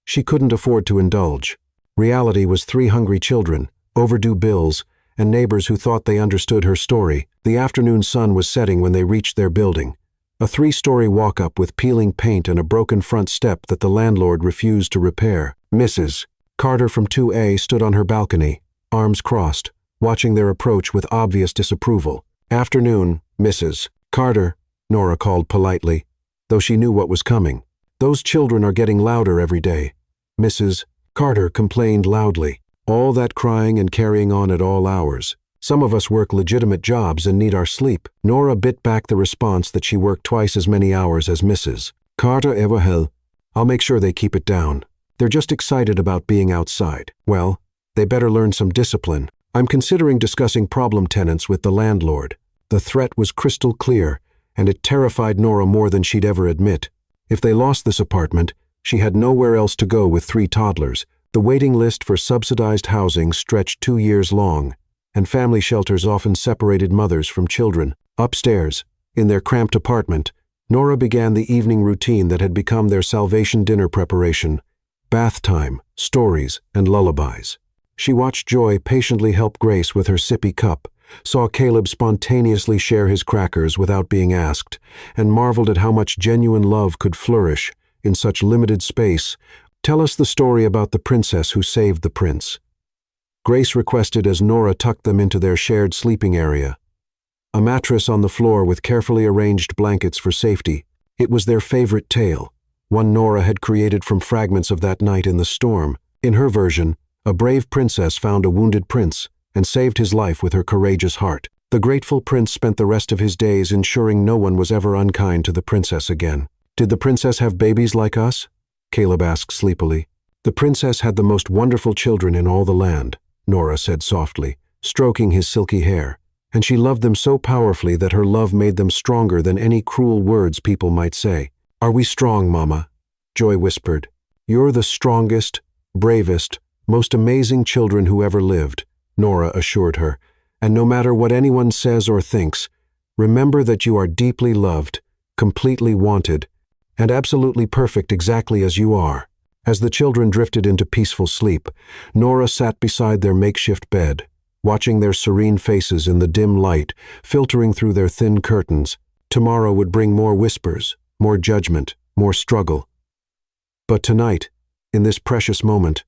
she couldn't afford to indulge. Reality was 3 hungry children, overdue bills, and neighbors who thought they understood her story. The afternoon sun was setting when they reached their building, a 3-story walk-up with peeling paint and a broken front step that the landlord refused to repair. Mrs. Carter from 2A stood on her balcony, arms crossed, watching their approach with obvious disapproval. Afternoon, Mrs. Carter, Nora called politely, though she knew what was coming. Those children are getting louder every day, Mrs. Carter complained loudly. All that crying and carrying on at all hours. Some of us work legitimate jobs and need our sleep. Nora bit back the response that she worked twice as many hours as Mrs. Carter ever held. I'll make sure they keep it down. They're just excited about being outside. Well, they better learn some discipline. I'm considering discussing problem tenants with the landlord. The threat was crystal clear, and it terrified Nora more than she'd ever admit. If they lost this apartment, she had nowhere else to go with 3 toddlers. The waiting list for subsidized housing stretched 2 years long, and family shelters often separated mothers from children. Upstairs, in their cramped apartment, Nora began the evening routine that had become their salvation dinner preparation: bath time, stories, and lullabies. She watched Joy patiently help Grace with her sippy cup, saw Caleb spontaneously share his crackers without being asked, and marveled at how much genuine love could flourish in such limited space. Tell us the story about the princess who saved the prince, Grace requested as Nora tucked them into their shared sleeping area. A mattress on the floor with carefully arranged blankets for safety. It was their favorite tale, one Nora had created from fragments of that night in the storm. In her version, a brave princess found a wounded prince and saved his life with her courageous heart. The grateful prince spent the rest of his days ensuring no one was ever unkind to the princess again. Did the princess have babies like us? Caleb asked sleepily. The princess had the most wonderful children in all the land, Nora said softly, stroking his silky hair, and she loved them so powerfully that her love made them stronger than any cruel words people might say. Are we strong, Mama? Joy whispered. You're the strongest, bravest, most amazing children who ever lived, Nora assured her, and no matter what anyone says or thinks, remember that you are deeply loved, completely wanted, and absolutely perfect exactly as you are. As the children drifted into peaceful sleep, Nora sat beside their makeshift bed, watching their serene faces in the dim light filtering through their thin curtains. Tomorrow would bring more whispers, more judgment, more struggle. But tonight, in this precious moment,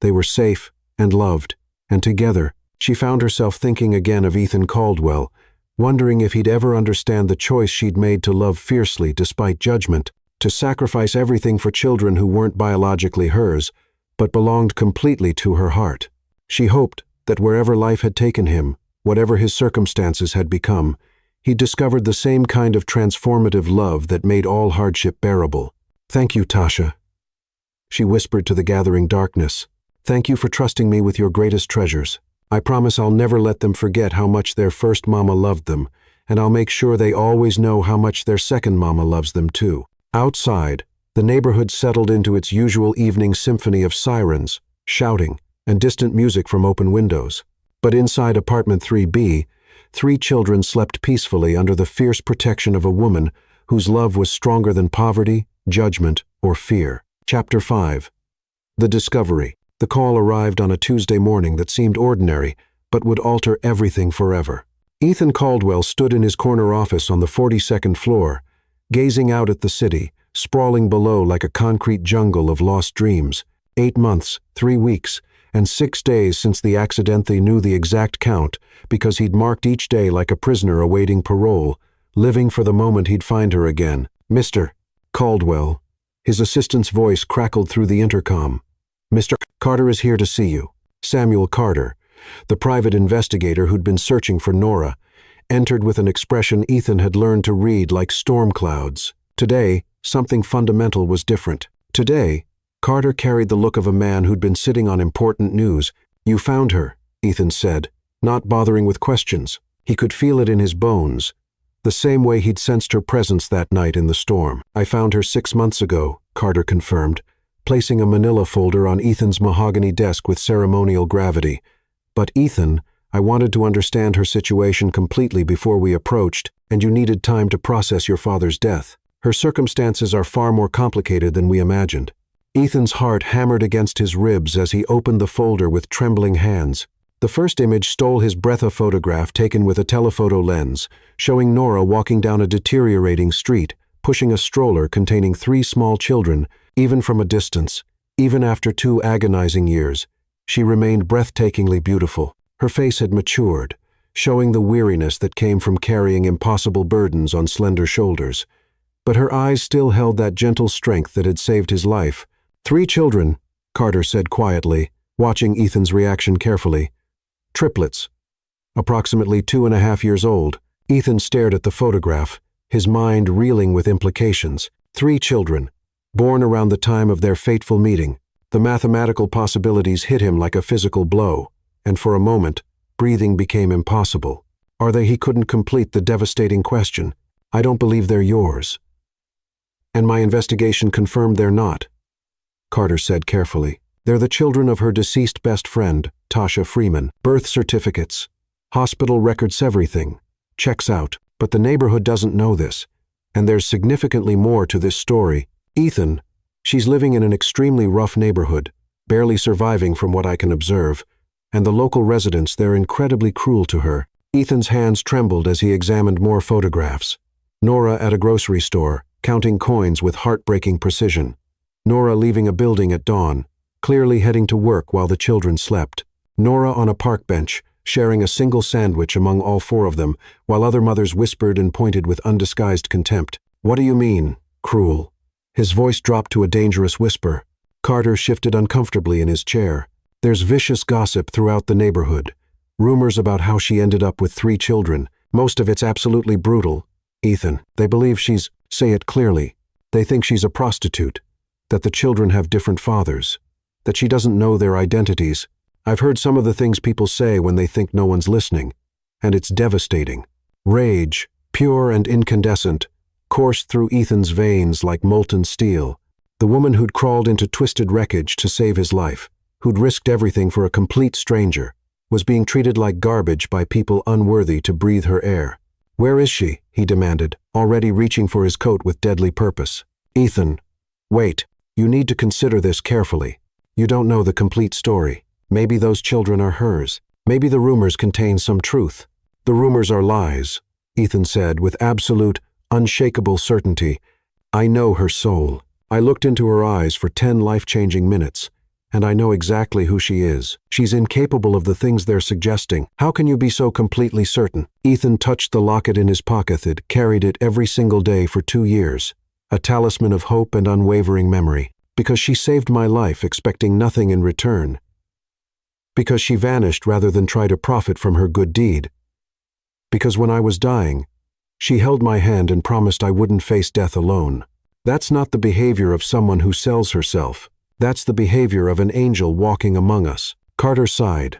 they were safe and loved, and together, she found herself thinking again of Ethan Caldwell, wondering if he'd ever understand the choice she'd made to love fiercely despite judgment, to sacrifice everything for children who weren't biologically hers, but belonged completely to her heart. She hoped that wherever life had taken him, whatever his circumstances had become, he'd discovered the same kind of transformative love that made all hardship bearable. Thank you, Tasha, she whispered to the gathering darkness. Thank you for trusting me with your greatest treasures. I promise I'll never let them forget how much their first mama loved them, and I'll make sure they always know how much their second mama loves them too. Outside, the neighborhood settled into its usual evening symphony of sirens, shouting, and distant music from open windows. But inside apartment 3B, 3 children slept peacefully under the fierce protection of a woman whose love was stronger than poverty, judgment, or fear. Chapter 5. The Discovery. The call arrived on a Tuesday morning that seemed ordinary, but would alter everything forever. Ethan Caldwell stood in his corner office on the 42nd floor, gazing out at the city, sprawling below like a concrete jungle of lost dreams. 8 months, 3 weeks, and 6 days since the accident. They knew the exact count because he'd marked each day like a prisoner awaiting parole, living for the moment he'd find her again. Mr. Caldwell. His assistant's voice crackled through the intercom. Mr. Carter is here to see you. Samuel Carter, the private investigator who'd been searching for Nora, entered with an expression Ethan had learned to read like storm clouds. Today, something fundamental was different. Today, Carter carried the look of a man who'd been sitting on important news. You found her, Ethan said, not bothering with questions. He could feel it in his bones, the same way he'd sensed her presence that night in the storm. I found her 6 months ago, Carter confirmed, placing a manila folder on Ethan's mahogany desk with ceremonial gravity. But Ethan, I wanted to understand her situation completely before we approached, and you needed time to process your father's death. Her circumstances are far more complicated than we imagined. Ethan's heart hammered against his ribs as he opened the folder with trembling hands. The first image stole his breath, a photograph taken with a telephoto lens, showing Nora walking down a deteriorating street, pushing a stroller containing 3 small children. Even from a distance, even after 2 agonizing years, she remained breathtakingly beautiful. Her face had matured, showing the weariness that came from carrying impossible burdens on slender shoulders. But her eyes still held that gentle strength that had saved his life. 3 children, Carter said quietly, watching Ethan's reaction carefully. Triplets. Approximately 2.5 years old. Ethan stared at the photograph, his mind reeling with implications. 3 children, born around the time of their fateful meeting. The mathematical possibilities hit him like a physical blow, and for a moment, breathing became impossible. Are they? He couldn't complete the devastating question. I don't believe they're yours. And my investigation confirmed they're not, Carter said carefully. They're the children of her deceased best friend, Tasha Freeman. Birth certificates, hospital records, everything. Checks out. But the neighborhood doesn't know this, and there's significantly more to this story. Ethan, she's living in an extremely rough neighborhood, barely surviving from what I can observe, and the local residents, they're incredibly cruel to her. Ethan's hands trembled as he examined more photographs. Nora at a grocery store, counting coins with heartbreaking precision. Nora leaving a building at dawn, clearly heading to work while the children slept. Nora on a park bench, sharing a single sandwich among all 4 of them, while other mothers whispered and pointed with undisguised contempt. What do you mean, cruel? His voice dropped to a dangerous whisper. Carter shifted uncomfortably in his chair. There's vicious gossip throughout the neighborhood. Rumors about how she ended up with 3 children. Most of it's absolutely brutal. Ethan, they believe she's, say it clearly, they think she's a prostitute, that the children have different fathers, that she doesn't know their identities. I've heard some of the things people say when they think no one's listening, and it's devastating. Rage, pure and incandescent, coursed through Ethan's veins like molten steel. The woman who'd crawled into twisted wreckage to save his life, who'd risked everything for a complete stranger, was being treated like garbage by people unworthy to breathe her air. Where is she? He demanded, already reaching for his coat with deadly purpose. Ethan, wait. You need to consider this carefully. You don't know the complete story. Maybe those children are hers. Maybe the rumors contain some truth. The rumors are lies, Ethan said with absolute, unshakable certainty. I know her soul. I looked into her eyes for 10 life-changing minutes, and I know exactly who she is. She's incapable of the things they're suggesting. How can you be so completely certain? Ethan touched the locket in his pocket. He'd carried it every single day for 2 years, a talisman of hope and unwavering memory. Because she saved my life, expecting nothing in return. Because she vanished rather than try to profit from her good deed. Because when I was dying, she held my hand and promised I wouldn't face death alone. That's not the behavior of someone who sells herself. That's the behavior of an angel walking among us. Carter sighed,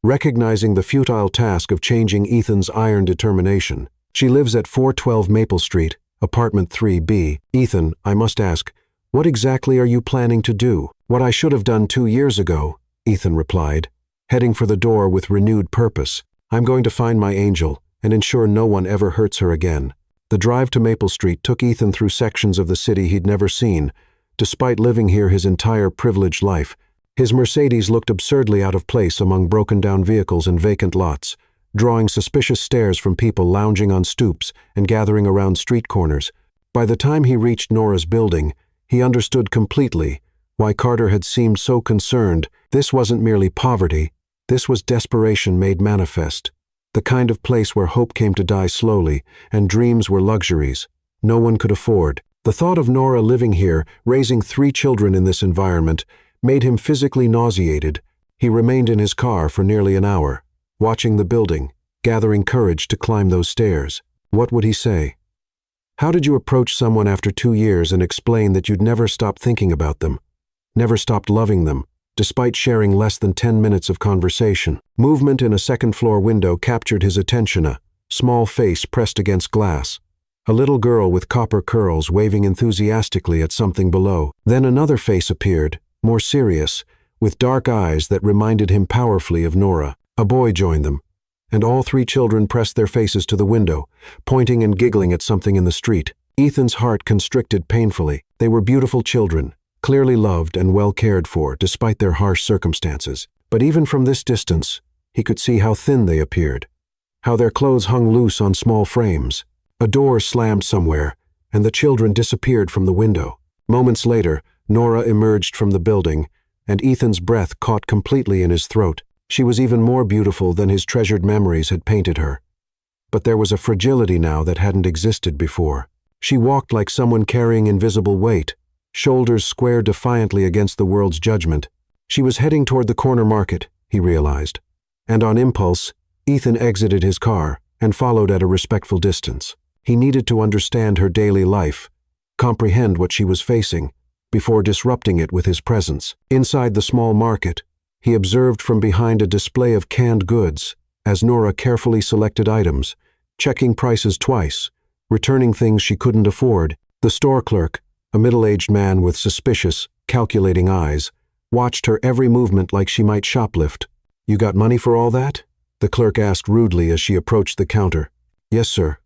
recognizing the futile task of changing Ethan's iron determination. She lives at 412 Maple Street, apartment 3B. Ethan, I must ask, what exactly are you planning to do? What I should have done 2 years ago, Ethan replied, heading for the door with renewed purpose. I'm going to find my angel and ensure no one ever hurts her again. The drive to Maple Street took Ethan through sections of the city he'd never seen. Despite living here his entire privileged life, his Mercedes looked absurdly out of place among broken-down vehicles and vacant lots, drawing suspicious stares from people lounging on stoops and gathering around street corners. By the time he reached Nora's building, he understood completely why Carter had seemed so concerned. This wasn't merely poverty, this was desperation made manifest. The kind of place where hope came to die slowly, and dreams were luxuries no one could afford. The thought of Nora living here, raising 3 children in this environment, made him physically nauseated. He remained in his car for nearly an hour, watching the building, gathering courage to climb those stairs. What would he say? How did you approach someone after 2 years and explain that you'd never stopped thinking about them, never stopped loving them, despite sharing less than 10 minutes of conversation? Movement in a second-floor window captured his attention, a small face pressed against glass. A little girl with copper curls waving enthusiastically at something below. Then another face appeared, more serious, with dark eyes that reminded him powerfully of Nora. A boy joined them, and all 3 children pressed their faces to the window, pointing and giggling at something in the street. Ethan's heart constricted painfully. They were beautiful children, clearly loved and well cared for despite their harsh circumstances. But even from this distance, he could see how thin they appeared, how their clothes hung loose on small frames. A door slammed somewhere, and the children disappeared from the window. Moments later, Nora emerged from the building, and Ethan's breath caught completely in his throat. She was even more beautiful than his treasured memories had painted her. But there was a fragility now that hadn't existed before. She walked like someone carrying invisible weight, shoulders squared defiantly against the world's judgment. She was heading toward the corner market, he realized, and on impulse, Ethan exited his car and followed at a respectful distance. He needed to understand her daily life, comprehend what she was facing, before disrupting it with his presence. Inside the small market, he observed from behind a display of canned goods as Nora carefully selected items, checking prices twice, returning things she couldn't afford. The store clerk, a middle-aged man with suspicious, calculating eyes, watched her every movement like she might shoplift. "You got money for all that?" the clerk asked rudely as she approached the counter. "Yes, sir."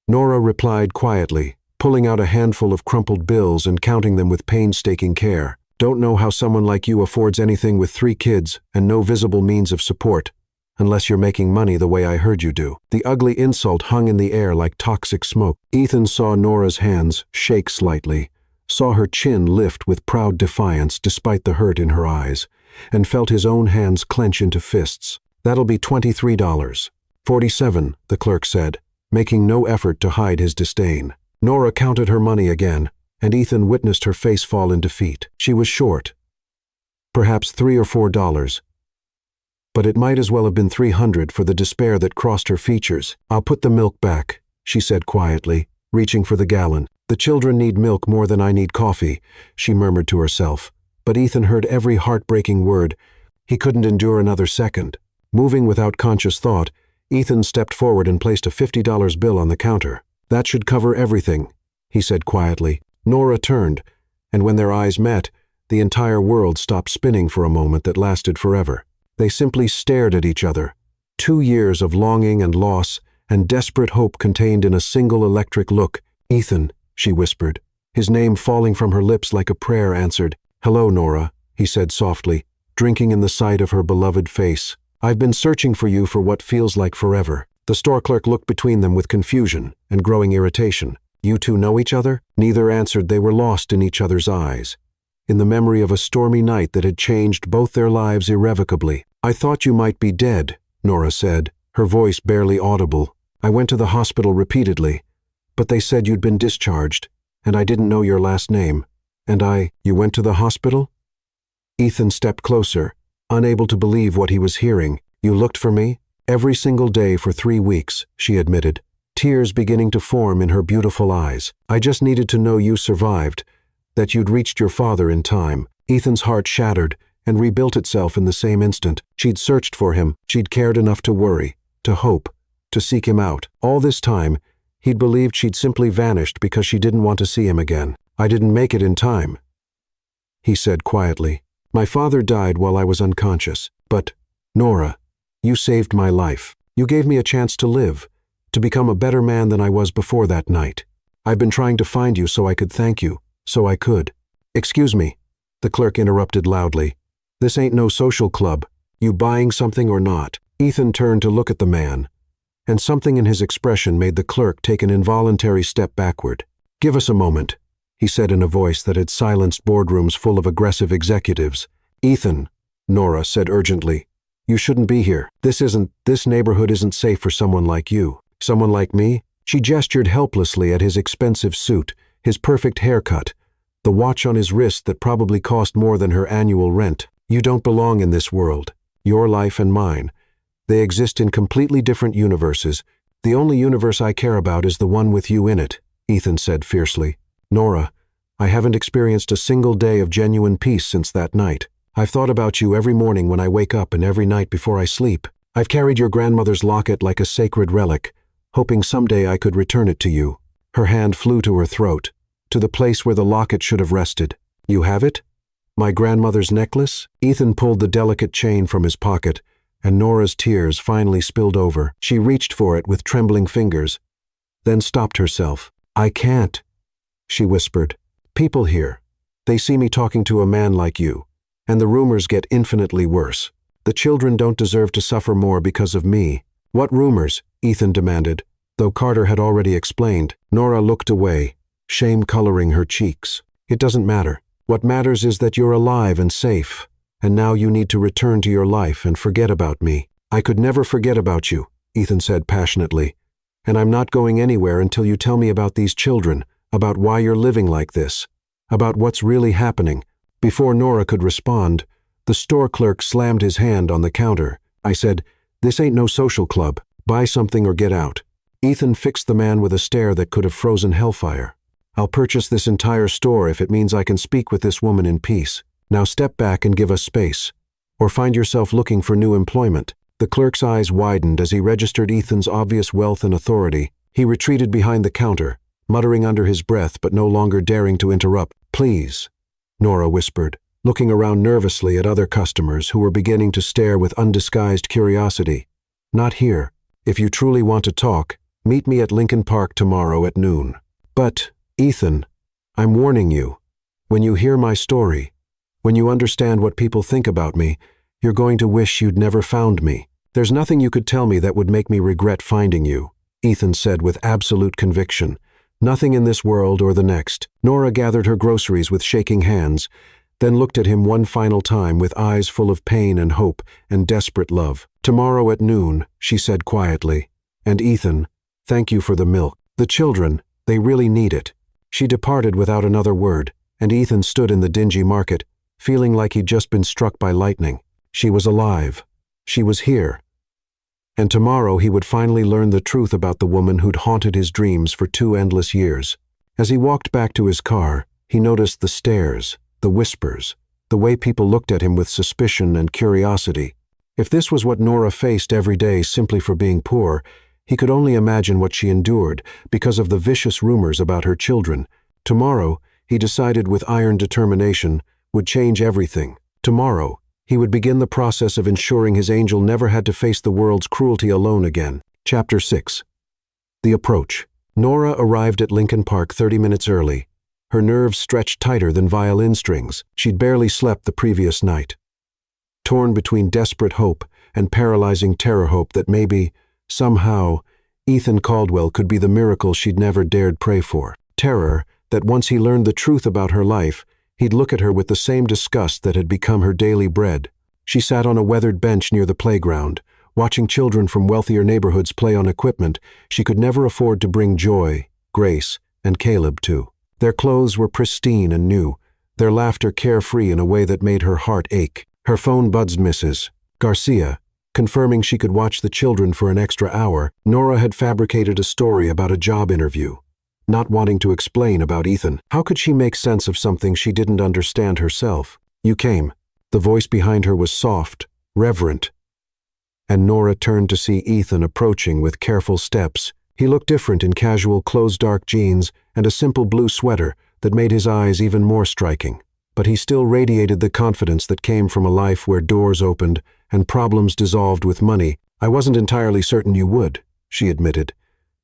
Nora replied quietly, pulling out a handful of crumpled bills and counting them with painstaking care. "Don't know how someone like you affords anything with 3 kids and no visible means of support, unless you're making money the way I heard you do." The ugly insult hung in the air like toxic smoke. Ethan saw Nora's hands shake slightly, saw her chin lift with proud defiance despite the hurt in her eyes, and felt his own hands clench into fists. "That'll be $23. 47, the clerk said, making no effort to hide his disdain. Nora counted her money again, and Ethan witnessed her face fall in defeat. She was short. Perhaps $3 or $4. But it might as well have been 300 for the despair that crossed her features. "I'll put the milk back," she said quietly, reaching for the gallon. "The children need milk more than I need coffee," she murmured to herself. But Ethan heard every heartbreaking word. He couldn't endure another second. Moving without conscious thought, Ethan stepped forward and placed a $50 bill on the counter. "That should cover everything," he said quietly. Nora turned, and when their eyes met, the entire world stopped spinning for a moment that lasted forever. They simply stared at each other. 2 years of longing and loss and desperate hope contained in a single electric look. "Ethan," she whispered. His name falling from her lips like a prayer answered. "Hello, Nora," he said softly, drinking in the sight of her beloved face. "I've been searching for you for what feels like forever." The store clerk looked between them with confusion and growing irritation. "You two know each other?" Neither answered. They were lost in each other's eyes, in the memory of a stormy night that had changed both their lives irrevocably. "I thought you might be dead," Nora said, her voice barely audible. "I went to the hospital repeatedly, but they said you'd been discharged, and I didn't know your last name. You went to the hospital?" Ethan stepped closer, unable to believe what he was hearing. "You looked for me?" "Every single day for 3 weeks," she admitted, tears beginning to form in her beautiful eyes. "I just needed to know you survived, that you'd reached your father in time." Ethan's heart shattered and rebuilt itself in the same instant. She'd searched for him. She'd cared enough to worry, to hope, to seek him out. All this time, he'd believed she'd simply vanished because she didn't want to see him again. "I didn't make it in time," he said quietly. My father died while I was unconscious, but, Nora, you saved my life. You gave me a chance to live, to become a better man than I was before that night. I've been trying to find you so I could thank you, so I could." "Excuse me," the clerk interrupted loudly. "This ain't no social club. You buying something or not?" Ethan turned to look at the man, and something in his expression made the clerk take an involuntary step backward. "Give us a moment," he said in a voice that had silenced boardrooms full of aggressive executives. "Ethan," Nora said urgently, "you shouldn't be here. This neighborhood isn't safe for someone like you." "Someone like me?" She gestured helplessly at his expensive suit, his perfect haircut, the watch on his wrist that probably cost more than her annual rent. "You don't belong in this world. Your life and mine. They exist in completely different universes. The only universe I care about is the one with you in it," Ethan said fiercely. "Nora, I haven't experienced a single day of genuine peace since that night. I've thought about you every morning when I wake up and every night before I sleep. I've carried your grandmother's locket like a sacred relic, hoping someday I could return it to you." Her hand flew to her throat, to the place where the locket should have rested. "You have it? My grandmother's necklace?" Ethan pulled the delicate chain from his pocket, and Nora's tears finally spilled over. She reached for it with trembling fingers, then stopped herself. "I can't," she whispered. "People here, they see me talking to a man like you, and the rumors get infinitely worse. The children don't deserve to suffer more because of me." "What rumors?" Ethan demanded, though Carter had already explained. Nora looked away, shame coloring her cheeks. "It doesn't matter. What matters is that you're alive and safe, and now you need to return to your life and forget about me." "I could never forget about you," Ethan said passionately, "and I'm not going anywhere until you tell me about these children, about why you're living like this, about what's really happening." Before Nora could respond, the store clerk slammed his hand on the counter. "I said, this ain't no social club. Buy something or get out." Ethan fixed the man with a stare that could have frozen hellfire. "I'll purchase this entire store if it means I can speak with this woman in peace. Now step back and give us space, or find yourself looking for new employment." The clerk's eyes widened as he registered Ethan's obvious wealth and authority. He retreated behind the counter, muttering under his breath but no longer daring to interrupt. "Please," Nora whispered, looking around nervously at other customers who were beginning to stare with undisguised curiosity. "Not here. If you truly want to talk, meet me at Lincoln Park tomorrow at noon." "But, Ethan, I'm warning you. When you hear my story, when you understand what people think about me, you're going to wish you'd never found me. There's nothing you could tell me that would make me regret finding you," Ethan said with absolute conviction. "Nothing in this world or the next." Nora gathered her groceries with shaking hands, then looked at him one final time with eyes full of pain and hope and desperate love. "Tomorrow at noon," she said quietly. "And Ethan, thank you for the milk. The children, they really need it." She departed without another word, and Ethan stood in the dingy market, feeling like he'd just been struck by lightning. She was alive. She was here. And tomorrow he would finally learn the truth about the woman who'd haunted his dreams for 2 endless years. As he walked back to his car, he noticed the stares, the whispers, the way people looked at him with suspicion and curiosity. If this was what Nora faced every day simply for being poor, he could only imagine what she endured because of the vicious rumors about her children. Tomorrow, he decided with iron determination, would change everything. Tomorrow, he would begin the process of ensuring his angel never had to face the world's cruelty alone again. Chapter 6. The Approach. Nora arrived at Lincoln Park 30 minutes early, her nerves stretched tighter than violin strings. She'd barely slept the previous night. Torn between desperate hope and paralyzing terror hope that maybe, somehow, Ethan Caldwell could be the miracle she'd never dared pray for. Terror that once he learned the truth about her life, he'd look at her with the same disgust that had become her daily bread. She sat on a weathered bench near the playground, watching children from wealthier neighborhoods play on equipment she could never afford to bring Joy, Grace, and Caleb to. Their clothes were pristine and new, their laughter carefree in a way that made her heart ache. Her phone buzzed Mrs. Garcia, confirming she could watch the children for an extra hour. Nora had fabricated a story about a job interview, not wanting to explain about Ethan. How could she make sense of something she didn't understand herself? "You came." The voice behind her was soft, reverent, and Nora turned to see Ethan approaching with careful steps. He looked different in casual clothes, dark jeans, and a simple blue sweater that made his eyes even more striking. but he still radiated the confidence that came from a life where doors opened and problems dissolved with money. "I wasn't entirely certain you would," she admitted,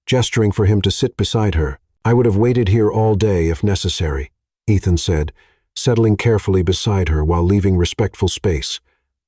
gesturing for him to sit beside her. "I would have waited here all day if necessary," Ethan said, settling carefully beside her while leaving respectful space.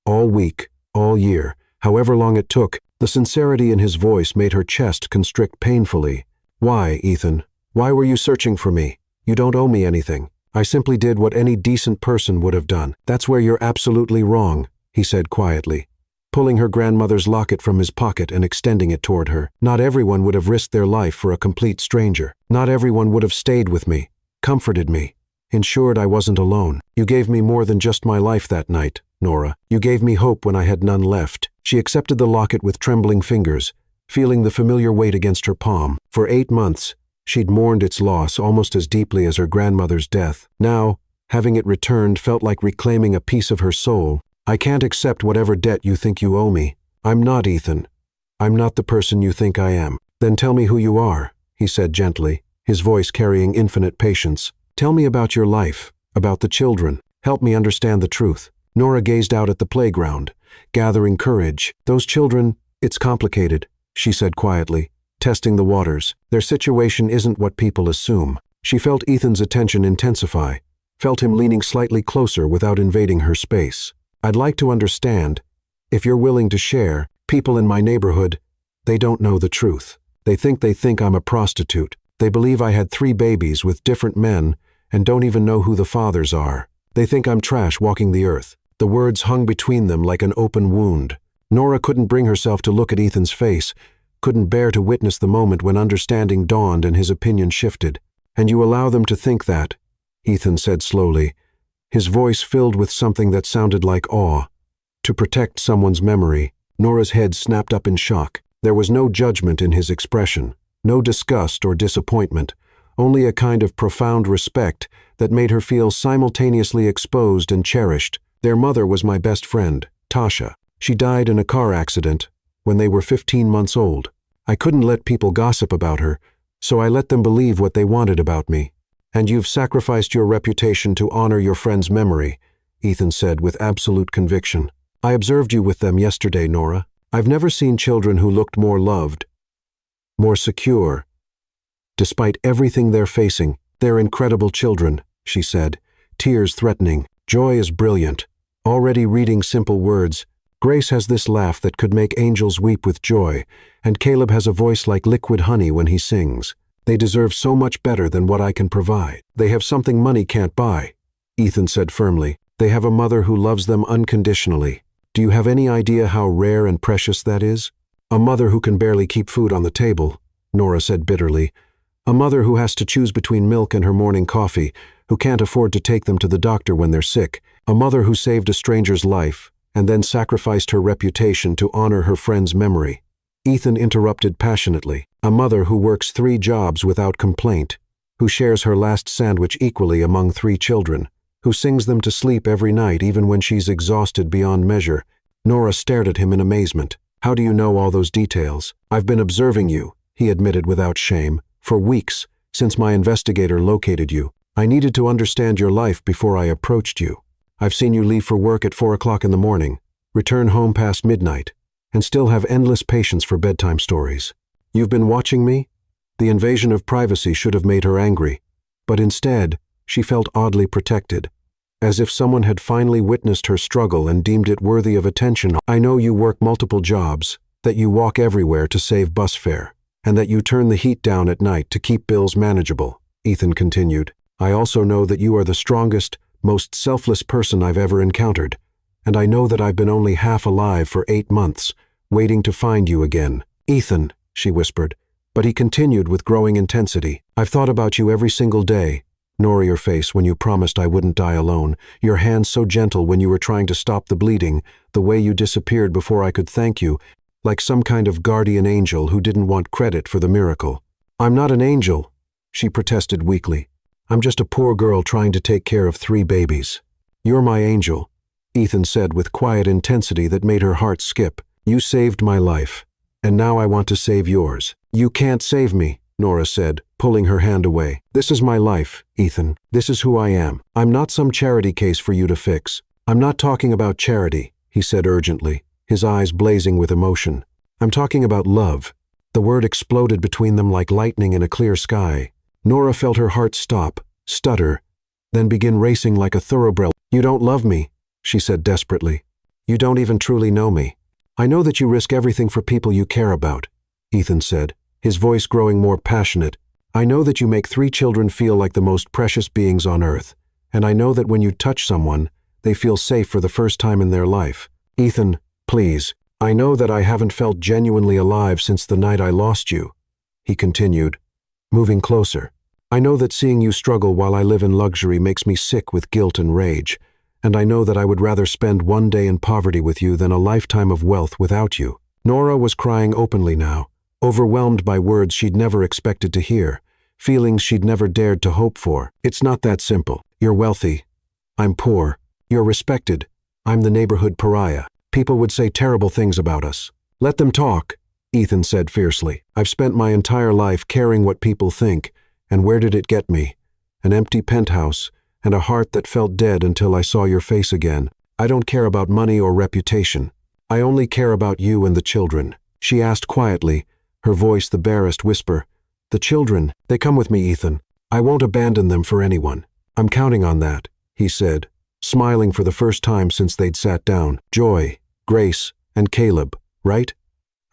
All week, all year, however long it took, the sincerity in his voice made her chest constrict painfully. "Why, Ethan? Why were you searching for me? You don't owe me anything. I simply did what any decent person would have done." "That's where you're absolutely wrong," he said quietly, pulling her grandmother's locket from his pocket and extending it toward her. "Not everyone would have risked their life for a complete stranger. Not everyone would have stayed with me, comforted me, ensured I wasn't alone. You gave me more than just my life that night, Nora. You gave me hope when I had none left." She accepted the locket with trembling fingers, feeling the familiar weight against her palm. For 8 months, she'd mourned its loss almost as deeply as her grandmother's death. Now, having it returned felt like reclaiming a piece of her soul. "I can't accept whatever debt you think you owe me. I'm not, Ethan. I'm not the person you think I am." "Then tell me who you are," he said gently, his voice carrying infinite patience. "Tell me about your life, about the children. Help me understand the truth." Nora gazed out at the playground, gathering courage. "Those children, it's complicated," she said quietly, testing the waters. "Their situation isn't what people assume." She felt Ethan's attention intensify, felt him leaning slightly closer without invading her space. "I'd like to understand, if you're willing to share. People in my neighborhood, they don't know the truth. They think I'm a prostitute. They believe I had 3 babies with different men and don't even know who the fathers are. They think I'm trash walking the earth." The words hung between them like an open wound. Nora couldn't bring herself to look at Ethan's face, couldn't bear to witness the moment when understanding dawned and his opinion shifted. "And you allow them to think that," Ethan said slowly, his voice filled with something that sounded like awe. "To protect someone's memory." Nora's head snapped up in shock. There was no judgment in his expression, no disgust or disappointment, only a kind of profound respect that made her feel simultaneously exposed and cherished. "Their mother was my best friend, Tasha. She died in a car accident when they were 15 months old. I couldn't let people gossip about her, so I let them believe what they wanted about me." "And you've sacrificed your reputation to honor your friend's memory," Ethan said with absolute conviction. "I observed you with them yesterday, Nora. I've never seen children who looked more loved, more secure. Despite everything they're facing, they're incredible children," she said, tears threatening. "Joy is brilliant, already reading simple words. Grace has this laugh that could make angels weep with joy, and Caleb has a voice like liquid honey when he sings. They deserve so much better than what I can provide. They have something money can't buy," Ethan said firmly. "They have a mother who loves them unconditionally. Do you have any idea how rare and precious that is? A mother who can barely keep food on the table," Nora said bitterly. "A mother who has to choose between milk and her morning coffee, who can't afford to take them to the doctor when they're sick. A mother who saved a stranger's life and then sacrificed her reputation to honor her friend's memory." Ethan interrupted passionately. "A mother who works 3 jobs without complaint, who shares her last sandwich equally among 3 children, who sings them to sleep every night even when she's exhausted beyond measure." Nora stared at him in amazement. "How do you know all those details?" "I've been observing you," he admitted without shame, "for weeks, since my investigator located you. I needed to understand your life before I approached you. I've seen you leave for work at 4 o'clock in the morning, return home past midnight, and still have endless patience for bedtime stories. You've been watching me?" The invasion of privacy should have made her angry, but instead, she felt oddly protected, as if someone had finally witnessed her struggle and deemed it worthy of attention. "I know you work multiple jobs, that you walk everywhere to save bus fare, and that you turn the heat down at night to keep bills manageable," Ethan continued. "I also know that you are the strongest, most selfless person I've ever encountered, and I know that I've been only half alive for 8 months, waiting to find you again." "Ethan," she whispered, but he continued with growing intensity. "I've thought about you every single day. Nor your face when you promised I wouldn't die alone, your hands so gentle when you were trying to stop the bleeding, the way you disappeared before I could thank you, like some kind of guardian angel who didn't want credit for the miracle." "I'm not an angel," she protested weakly. "I'm just a poor girl trying to take care of 3 babies." "You're my angel," Ethan said with quiet intensity that made her heart skip. "You saved my life, and now I want to save yours." "You can't save me," Nora said, pulling her hand away. "This is my life, Ethan. This is who I am. I'm not some charity case for you to fix." "I'm not talking about charity," he said urgently, his eyes blazing with emotion. "I'm talking about love." The word exploded between them like lightning in a clear sky. Nora felt her heart stop, stutter, then begin racing like a thoroughbred. "You don't love me," she said desperately. "You don't even truly know me." "I know that you risk everything for people you care about," Ethan said, his voice growing more passionate. "I know that you make 3 children feel like the most precious beings on earth, and I know that when you touch someone, they feel safe for the first time in their life. Ethan, please, I know that I haven't felt genuinely alive since the night I lost you," he continued, moving closer. "I know that seeing you struggle while I live in luxury makes me sick with guilt and rage, and I know that I would rather spend one day in poverty with you than a lifetime of wealth without you." Nora was crying openly now, overwhelmed by words she'd never expected to hear, feelings she'd never dared to hope for. "It's not that simple. You're wealthy. I'm poor. You're respected. I'm the neighborhood pariah. People would say terrible things about us." "Let them talk," Ethan said fiercely. "I've spent my entire life caring what people think, and where did it get me? An empty penthouse, and a heart that felt dead until I saw your face again. I don't care about money or reputation. I only care about you and the children." She asked quietly, her voice the barest whisper. "The children, they come with me, Ethan. I won't abandon them for anyone. I'm counting on that," he said, smiling for the first time since they'd sat down. "Joy, Grace, and Caleb, right?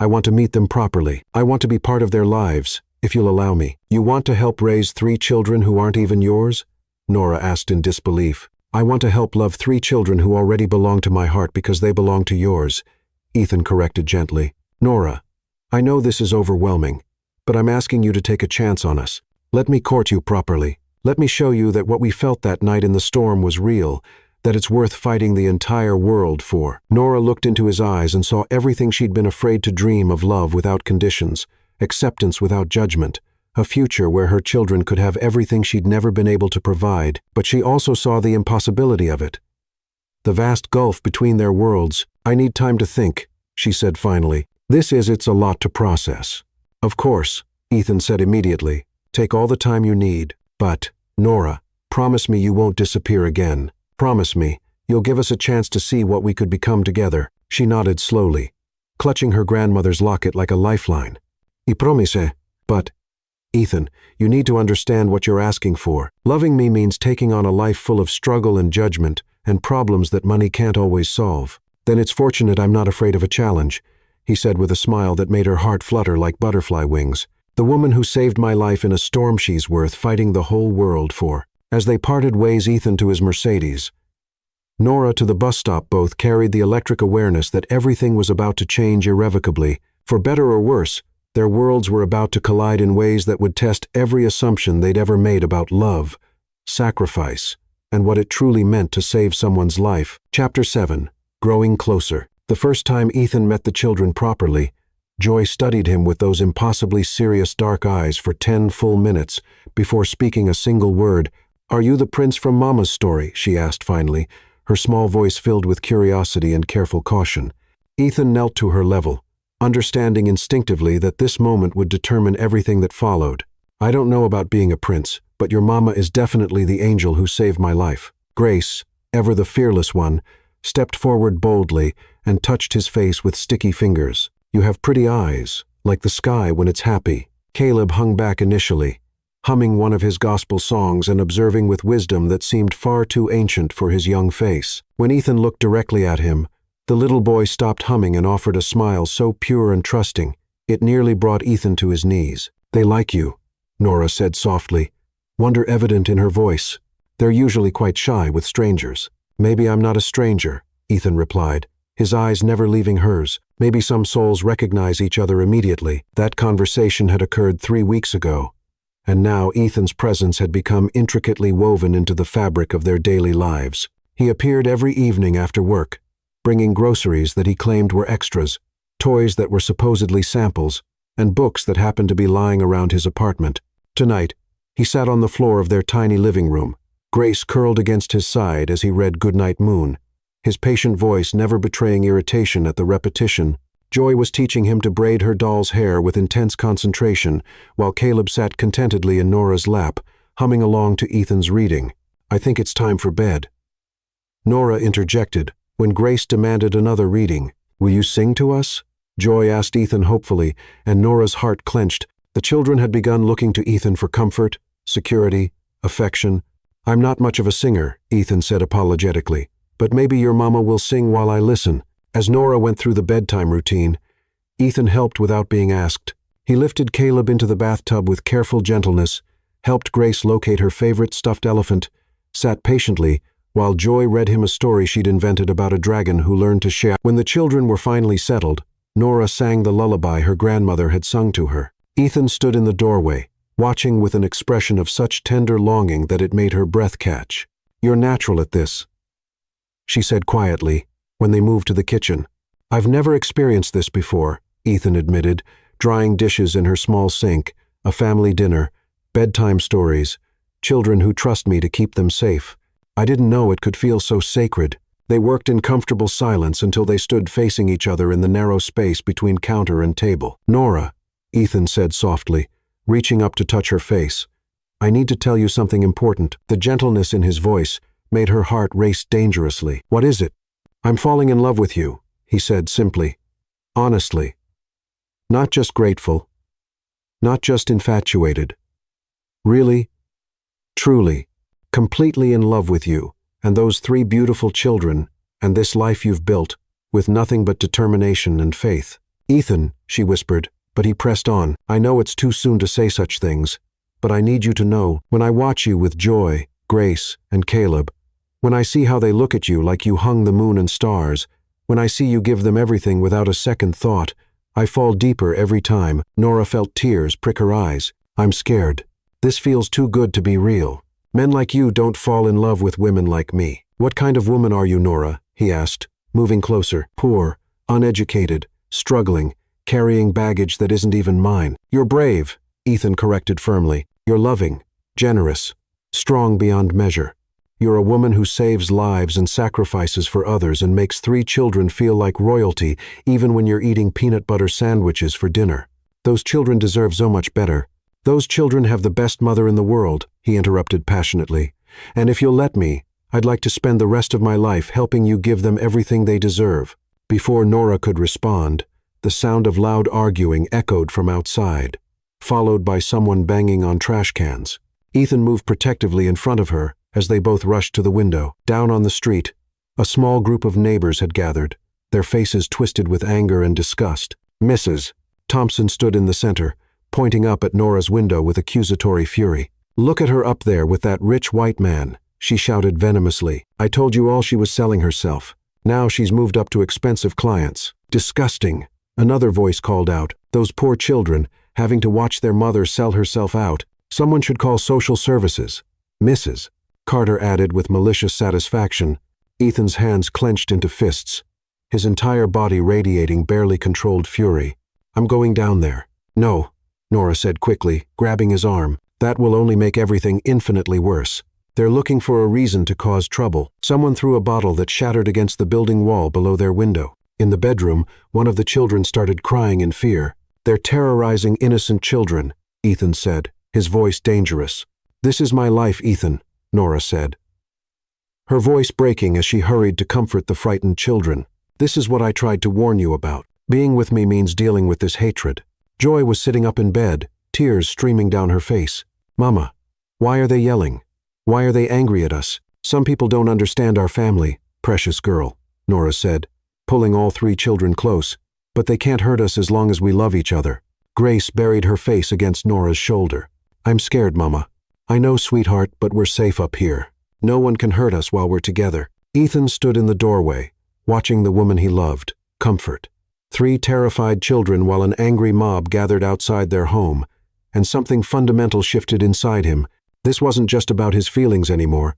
I want to meet them properly. I want to be part of their lives, if you'll allow me." "You want to help raise 3 children who aren't even yours?" Nora asked in disbelief. "I want to help love 3 children who already belong to my heart because they belong to yours," Ethan corrected gently. "Nora, I know this is overwhelming, but I'm asking you to take a chance on us. Let me court you properly. Let me show you that what we felt that night in the storm was real, that it's worth fighting the entire world for." Nora looked into his eyes and saw everything she'd been afraid to dream of: love without conditions, acceptance without judgment, a future where her children could have everything she'd never been able to provide. But she also saw the impossibility of it, the vast gulf between their worlds. "I need time to think," she said finally. It's a lot to process." "Of course," Ethan said immediately. "Take all the time you need. But, Nora, promise me you won't disappear again. Promise me you'll give us a chance to see what we could become together." She nodded slowly, clutching her grandmother's locket like a lifeline. "I promise." "But, Ethan, you need to understand what you're asking for. Loving me means taking on a life full of struggle and judgment and problems that money can't always solve." "Then it's fortunate I'm not afraid of a challenge," he said with a smile that made her heart flutter like butterfly wings. "The woman who saved my life in a storm she's worth fighting the whole world for." As they parted ways, Ethan to his Mercedes, Nora to the bus stop, both carried the electric awareness that everything was about to change irrevocably. For better or worse, their worlds were about to collide in ways that would test every assumption they'd ever made about love, sacrifice, and what it truly meant to save someone's life. Chapter 7. Growing Closer. The first time Ethan met the children properly, Joy studied him with those impossibly serious dark eyes for 10 full minutes before speaking a single word. "Are you the prince from Mama's story?" she asked finally, her small voice filled with curiosity and careful caution. Ethan knelt to her level, understanding instinctively that this moment would determine everything that followed. "I don't know about being a prince, but your mama is definitely the angel who saved my life." Grace, ever the fearless one, stepped forward boldly and touched his face with sticky fingers. "You have pretty eyes, like the sky when it's happy." Caleb hung back initially, humming one of his gospel songs and observing with wisdom that seemed far too ancient for his young face. When Ethan looked directly at him, the little boy stopped humming and offered a smile so pure and trusting, it nearly brought Ethan to his knees. "They like you," Nora said softly, wonder evident in her voice. "They're usually quite shy with strangers." "Maybe I'm not a stranger," Ethan replied, his eyes never leaving hers. "Maybe some souls recognize each other immediately." That conversation had occurred 3 weeks ago, and now Ethan's presence had become intricately woven into the fabric of their daily lives. He appeared every evening after work, bringing groceries that he claimed were extras, toys that were supposedly samples, and books that happened to be lying around his apartment. Tonight, he sat on the floor of their tiny living room, Grace curled against his side as he read Goodnight Moon, his patient voice never betraying irritation at the repetition Joy was teaching him to braid her doll's hair with intense concentration, while Caleb sat contentedly in Nora's lap, humming along to Ethan's reading. "I think it's time for bed." Nora interjected when Grace demanded another reading. "Will you sing to us?" Joy asked Ethan hopefully, and Nora's heart clenched. The children had begun looking to Ethan for comfort, security, affection. "I'm not much of a singer," Ethan said apologetically, "but maybe your mama will sing while I listen." As Nora went through the bedtime routine, Ethan helped without being asked. He lifted Caleb into the bathtub with careful gentleness, helped Grace locate her favorite stuffed elephant, sat patiently while Joy read him a story she'd invented about a dragon who learned to share. When the children were finally settled, Nora sang the lullaby her grandmother had sung to her. Ethan stood in the doorway, watching with an expression of such tender longing that it made her breath catch. "You're natural at this," she said quietly, when they moved to the kitchen. "I've never experienced this before," Ethan admitted, drying dishes in her small sink, a family dinner, bedtime stories, children who trust me to keep them safe. "I didn't know it could feel so sacred." They worked in comfortable silence until they stood facing each other in the narrow space between counter and table. "Nora," Ethan said softly, reaching up to touch her face, "I need to tell you something important." The gentleness in his voice made her heart race dangerously. "What is it?" "I'm falling in love with you," he said simply, honestly. Not just grateful, not just infatuated. Really, truly, completely in love with you, and those 3 beautiful children, and this life you've built, with nothing but determination and faith. "Ethan," she whispered, but he pressed on. "I know it's too soon to say such things, but I need you to know, when I watch you with Joy, Grace, and Caleb, when I see how they look at you like you hung the moon and stars, when I see you give them everything without a second thought, I fall deeper every time." Nora felt tears prick her eyes. "I'm scared. This feels too good to be real. Men like you don't fall in love with women like me." "What kind of woman are you, Nora?" he asked, moving closer. "Poor, uneducated, struggling, carrying baggage that isn't even mine." "You're brave," Ethan corrected firmly. "You're loving, generous, strong beyond measure. You're a woman who saves lives and sacrifices for others and makes 3 children feel like royalty even when you're eating peanut butter sandwiches for dinner. Those children deserve so much better." "Those children have the best mother in the world," he interrupted passionately. "And if you'll let me, I'd like to spend the rest of my life helping you give them everything they deserve." Before Nora could respond, the sound of loud arguing echoed from outside, followed by someone banging on trash cans. Ethan moved protectively in front of her as they both rushed to the window. Down on the street, a small group of neighbors had gathered, their faces twisted with anger and disgust. "Mrs. Thompson stood in the center, pointing up at Nora's window with accusatory fury. "Look at her up there with that rich white man," she shouted venomously. "I told you all she was selling herself. Now she's moved up to expensive clients." "Disgusting," another voice called out. "Those poor children, having to watch their mother sell herself out. Someone should call social services." "Mrs." Carter added with malicious satisfaction. Ethan's hands clenched into fists, his entire body radiating barely controlled fury. "I'm going down there." "No," Nora said quickly, grabbing his arm. "That will only make everything infinitely worse. They're looking for a reason to cause trouble." Someone threw a bottle that shattered against the building wall below their window. In the bedroom, one of the children started crying in fear. "They're terrorizing innocent children," Ethan said, his voice dangerous. "This is my life, Ethan," Nora said, her voice breaking as she hurried to comfort the frightened children. "This is what I tried to warn you about. Being with me means dealing with this hatred." Joy was sitting up in bed, tears streaming down her face. "Mama, why are they yelling? Why are they angry at us? Some people don't understand our family, precious girl," Nora said, pulling all 3 children close. "But they can't hurt us as long as we love each other." Grace buried her face against Nora's shoulder. "I'm scared, Mama. I know, sweetheart, but we're safe up here. No one can hurt us while we're together." Ethan stood in the doorway, watching the woman he loved, comfort 3 terrified children while an angry mob gathered outside their home, and something fundamental shifted inside him. This wasn't just about his feelings anymore.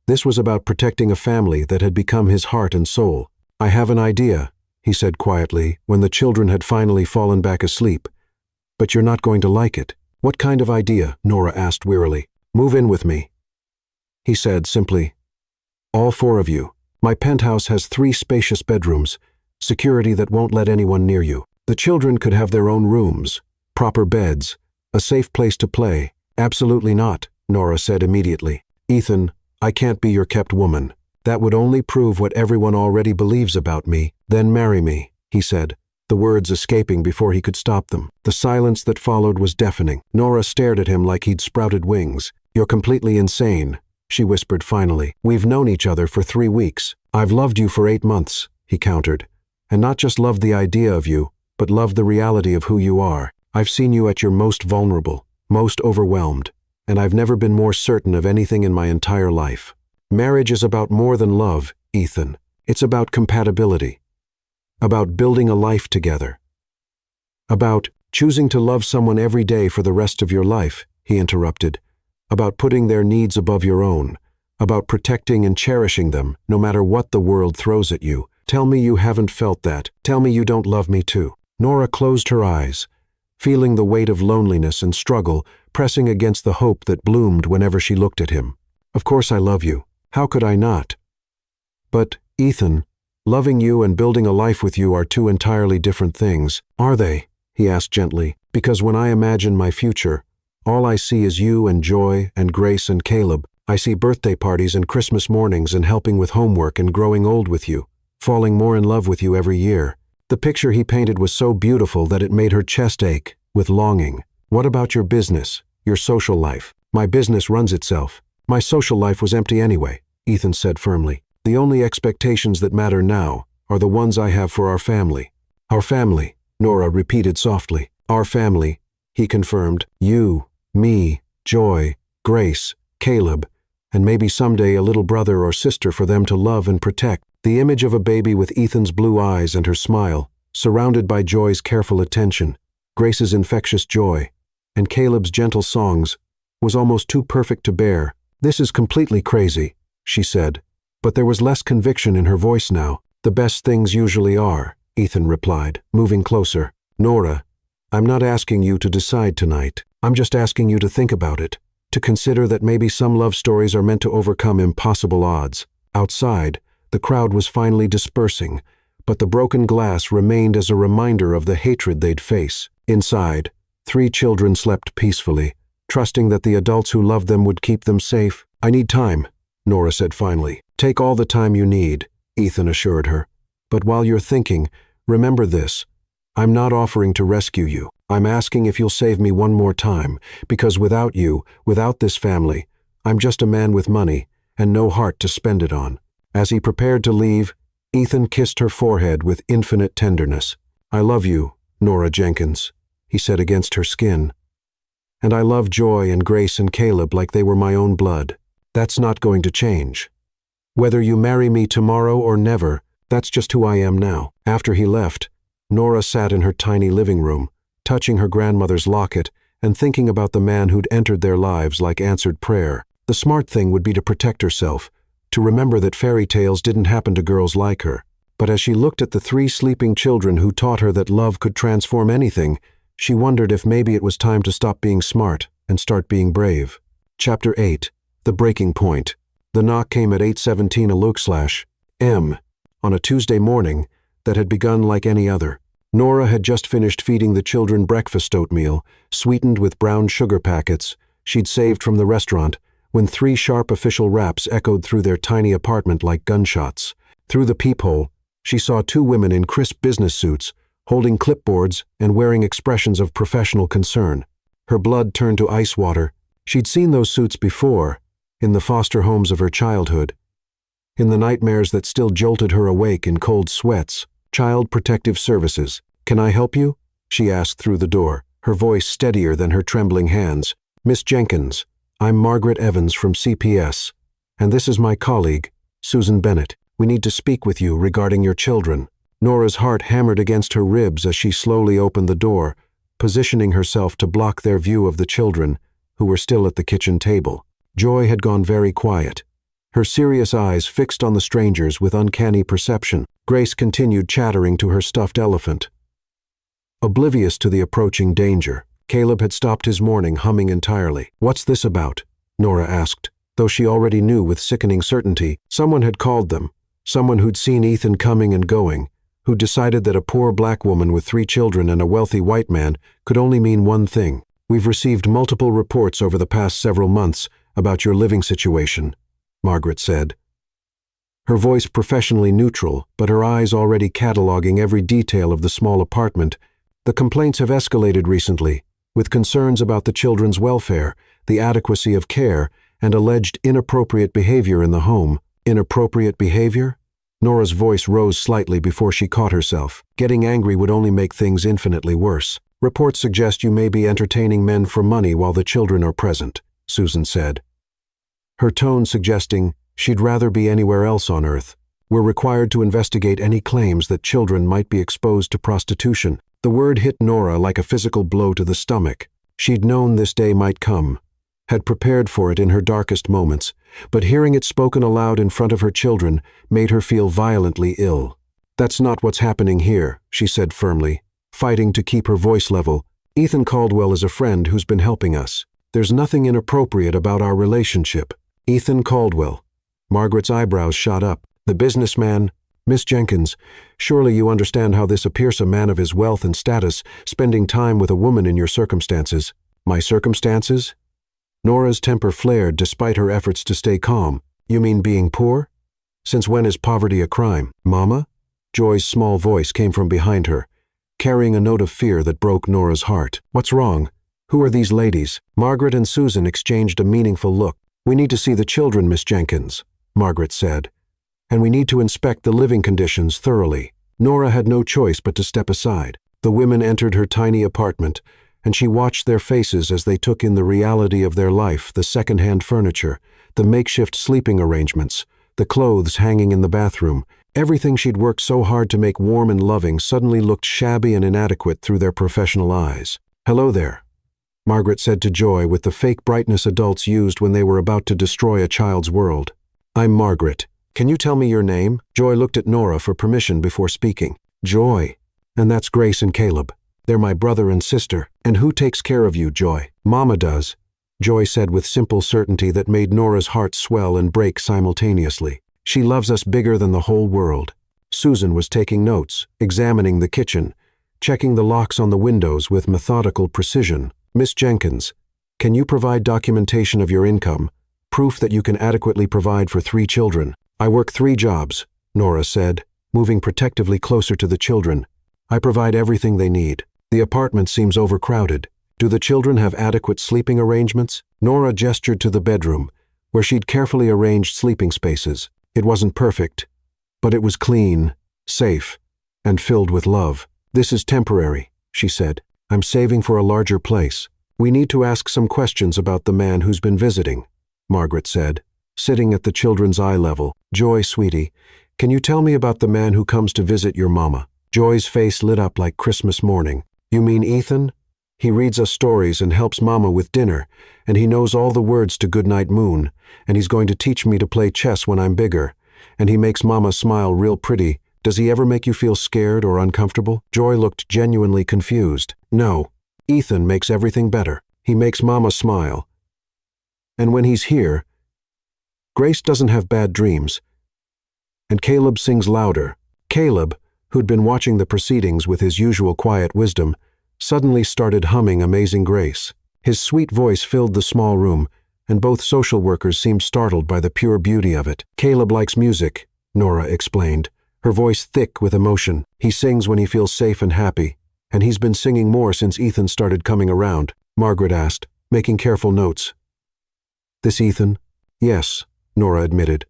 This was about protecting a family that had become his heart and soul. "I have an idea," he said quietly, when the children had finally fallen back asleep. "But you're not going to like it." "What kind of idea?" Nora asked wearily. "Move in with me," he said simply. "All 4 of you. My penthouse has 3 spacious bedrooms. security that won't let anyone near you. The children could have their own rooms, proper beds, a safe place to play. Absolutely not, Nora said immediately. Ethan, I can't be your kept woman. That would only prove what everyone already believes about me. Then marry me, he said, the words escaping before he could stop them. The silence that followed was deafening. Nora stared at him like he'd sprouted wings. You're completely insane, she whispered finally. We've known each other for 3 weeks. I've loved you for 8 months, he countered. And not just loved the idea of you, but loved the reality of who you are. I've seen you at your most vulnerable, most overwhelmed, and I've never been more certain of anything in my entire life. Marriage is about more than love, Ethan. It's about compatibility. About building a life together. About choosing to love someone every day for the rest of your life, he interrupted. About putting their needs above your own. About protecting and cherishing them, no matter what the world throws at you. Tell me you haven't felt that. Tell me you don't love me too. Nora closed her eyes, feeling the weight of loneliness and struggle pressing against the hope that bloomed whenever she looked at him. Of course I love you. How could I not? But, Ethan, loving you and building a life with you are 2 entirely different things. Are they? He asked gently. Because when I imagine my future, all I see is you and Joy and Grace and Caleb. I see birthday parties and Christmas mornings and helping with homework and growing old with you, falling more in love with you every year. The picture he painted was so beautiful that it made her chest ache with longing. What about your business, your social life? My business runs itself. My social life was empty anyway, Ethan said firmly. The only expectations that matter now are the ones I have for our family. Our family, Nora repeated softly. Our family, he confirmed. You, me, Joy, Grace, Caleb, and maybe someday a little brother or sister for them to love and protect. The image of a baby with Ethan's blue eyes and her smile, surrounded by Joy's careful attention, Grace's infectious joy, and Caleb's gentle songs, was almost too perfect to bear. This is completely crazy, she said, but there was less conviction in her voice now. The best things usually are, Ethan replied, moving closer. Nora, I'm not asking you to decide tonight. I'm just asking you to think about it, to consider that maybe some love stories are meant to overcome impossible odds. Outside, the crowd was finally dispersing, but the broken glass remained as a reminder of the hatred they'd face. Inside, 3 children slept peacefully, trusting that the adults who loved them would keep them safe. I need time, Nora said finally. Take all the time you need, Ethan assured her. But while you're thinking, remember this. I'm not offering to rescue you. I'm asking if you'll save me one more time, because without you, without this family, I'm just a man with money and no heart to spend it on. As he prepared to leave, Ethan kissed her forehead with infinite tenderness. I love you, Nora Jenkins, he said against her skin. And I love Joy and Grace and Caleb like they were my own blood. That's not going to change. Whether you marry me tomorrow or never, that's just who I am now. After he left, Nora sat in her tiny living room, touching her grandmother's locket and thinking about the man who'd entered their lives like answered prayer. The smart thing would be to protect herself, to remember that fairy tales didn't happen to girls like her. But as she looked at the 3 sleeping children who taught her that love could transform anything, she wondered if maybe it was time to stop being smart and start being brave. Chapter 8. The Breaking Point. The knock came at 8:17 on a Tuesday morning that had begun like any other. Nora had just finished feeding the children breakfast oatmeal, sweetened with brown sugar packets she'd saved from the restaurant, when 3 sharp official raps echoed through their tiny apartment like gunshots. Through the peephole, she saw 2 women in crisp business suits, holding clipboards and wearing expressions of professional concern. Her blood turned to ice water. She'd seen those suits before, in the foster homes of her childhood, in the nightmares that still jolted her awake in cold sweats. Child Protective Services. Can I help you? She asked through the door, her voice steadier than her trembling hands. Miss Jenkins, I'm Margaret Evans from CPS, and this is my colleague, Susan Bennett. We need to speak with you regarding your children. Nora's heart hammered against her ribs as she slowly opened the door, positioning herself to block their view of the children, who were still at the kitchen table. Joy had gone very quiet, her serious eyes fixed on the strangers with uncanny perception. Grace continued chattering to her stuffed elephant. Oblivious to the approaching danger, Caleb had stopped his morning humming entirely. What's this about? Nora asked, though she already knew with sickening certainty someone had called them, someone who'd seen Ethan coming and going, who decided that a poor black woman with 3 children and a wealthy white man could only mean one thing. We've received multiple reports over the past several months about your living situation, Margaret said. Her voice professionally neutral, but her eyes already cataloging every detail of the small apartment. The complaints have escalated recently, with concerns about the children's welfare, the adequacy of care, and alleged inappropriate behavior in the home. Inappropriate behavior? Nora's voice rose slightly before she caught herself. Getting angry would only make things infinitely worse. Reports suggest you may be entertaining men for money while the children are present, Susan said, her tone suggesting she'd rather be anywhere else on earth. We're required to investigate any claims that children might be exposed to prostitution. The word hit Nora like a physical blow to the stomach. She'd known this day might come, had prepared for it in her darkest moments, but hearing it spoken aloud in front of her children made her feel violently ill. That's not what's happening here, she said firmly, fighting to keep her voice level. Ethan Caldwell is a friend who's been helping us. There's nothing inappropriate about our relationship. Ethan Caldwell. Margaret's eyebrows shot up. The businessman. Miss Jenkins, surely you understand how this appears a man of his wealth and status, spending time with a woman in your circumstances. My circumstances? Nora's temper flared despite her efforts to stay calm. You mean being poor? Since when is poverty a crime? Mama? Joy's small voice came from behind her, carrying a note of fear that broke Nora's heart. What's wrong? Who are these ladies? Margaret and Susan exchanged a meaningful look. We need to see the children, Miss Jenkins, Margaret said, and we need to inspect the living conditions thoroughly. Nora had no choice but to step aside. The women entered her tiny apartment, and she watched their faces as they took in the reality of their life, the second-hand furniture, the makeshift sleeping arrangements, the clothes hanging in the bathroom. Everything she'd worked so hard to make warm and loving suddenly looked shabby and inadequate through their professional eyes. Hello there, Margaret said to Joy with the fake brightness adults used when they were about to destroy a child's world. I'm Margaret. Can you tell me your name? Joy looked at Nora for permission before speaking. Joy. And that's Grace and Caleb. They're my brother and sister. And who takes care of you, Joy? Mama does, Joy said with simple certainty that made Nora's heart swell and break simultaneously. She loves us bigger than the whole world. Susan was taking notes, examining the kitchen, checking the locks on the windows with methodical precision. Miss Jenkins, can you provide documentation of your income, proof that you can adequately provide for 3 children? I work 3 jobs, Nora said, moving protectively closer to the children. I provide everything they need. The apartment seems overcrowded. Do the children have adequate sleeping arrangements? Nora gestured to the bedroom, where she'd carefully arranged sleeping spaces. It wasn't perfect, but it was clean, safe, and filled with love. This is temporary, she said. I'm saving for a larger place. We need to ask some questions about the man who's been visiting, Margaret said, sitting at the children's eye level. Joy, sweetie, can you tell me about the man who comes to visit your mama? Joy's face lit up like Christmas morning. You mean Ethan? He reads us stories and helps Mama with dinner, and he knows all the words to Goodnight Moon, and he's going to teach me to play chess when I'm bigger, and he makes Mama smile real pretty. Does he ever make you feel scared or uncomfortable? Joy looked genuinely confused. No, Ethan makes everything better. He makes Mama smile. And when he's here, Grace doesn't have bad dreams. And Caleb sings louder. Caleb, who'd been watching the proceedings with his usual quiet wisdom, suddenly started humming Amazing Grace. His sweet voice filled the small room, and both social workers seemed startled by the pure beauty of it. Caleb likes music, Nora explained, her voice thick with emotion. He sings when he feels safe and happy, and he's been singing more since Ethan started coming around, Margaret asked, making careful notes. This Ethan? Yes, Nora admitted.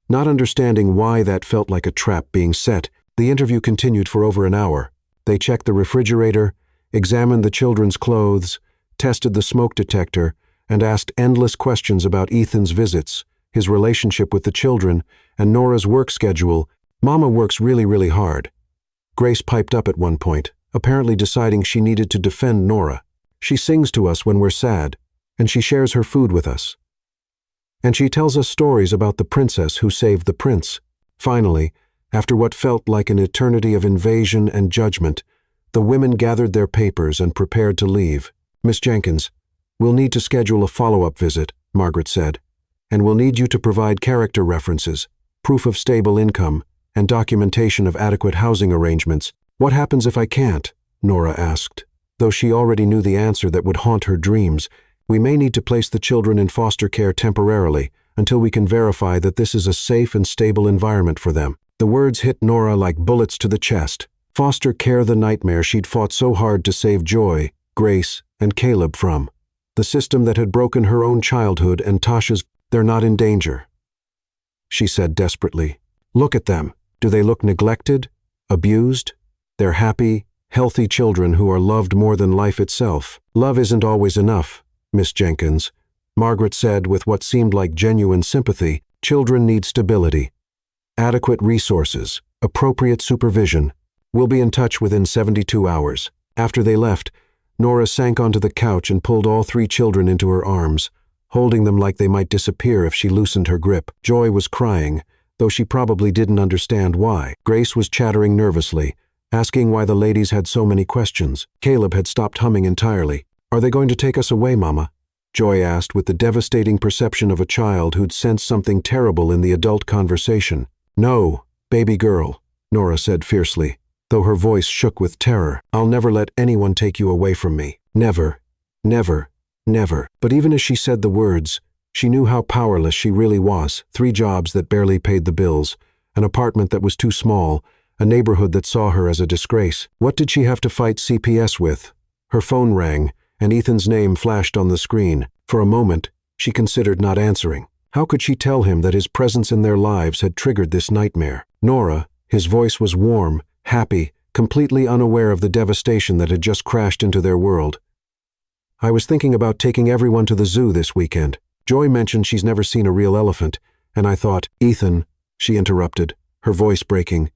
Not understanding why that felt like a trap being set, the interview continued for over an hour. They checked the refrigerator, examined the children's clothes, tested the smoke detector, and asked endless questions about Ethan's visits, his relationship with the children, and Nora's work schedule. Mama works really hard. Grace piped up at one point, apparently deciding she needed to defend Nora. She sings to us when we're sad, and she shares her food with us. And she tells us stories about the princess who saved the prince. Finally, after what felt like an eternity of invasion and judgment, the women gathered their papers and prepared to leave. Miss Jenkins, we'll need to schedule a follow-up visit, Margaret said, and we'll need you to provide character references, proof of stable income, and documentation of adequate housing arrangements. What happens if I can't? Nora asked. Though she already knew the answer that would haunt her dreams, we may need to place the children in foster care temporarily until we can verify that this is a safe and stable environment for them. The words hit Nora like bullets to the chest. Foster care, the nightmare she'd fought so hard to save Joy, Grace, and Caleb from. The system that had broken her own childhood and Tasha's. They're not in danger, she said desperately. Look at them. Do they look neglected? Abused? They're happy, healthy children who are loved more than life itself. Love isn't always enough, Miss Jenkins, Margaret said with what seemed like genuine sympathy. Children need stability, adequate resources, appropriate supervision. We'll be in touch within 72 hours. After they left, Nora sank onto the couch and pulled all 3 children into her arms, holding them like they might disappear if she loosened her grip. Joy was crying, though she probably didn't understand why. Grace was chattering nervously, asking why the ladies had so many questions. Caleb had stopped humming entirely. Are they going to take us away, Mama? Joy asked with the devastating perception of a child who'd sensed something terrible in the adult conversation. No, baby girl, Nora said fiercely, though her voice shook with terror. I'll never let anyone take you away from me. Never, never, never. But even as she said the words, she knew how powerless she really was. 3 jobs that barely paid the bills, an apartment that was too small, a neighborhood that saw her as a disgrace. What did she have to fight CPS with? Her phone rang, and Ethan's name flashed on the screen. For a moment, she considered not answering. How could she tell him that his presence in their lives had triggered this nightmare? Nora, his voice was warm, happy, completely unaware of the devastation that had just crashed into their world. I was thinking about taking everyone to the zoo this weekend. Joy mentioned she's never seen a real elephant, and I thought, Ethan, she interrupted, her voice breaking.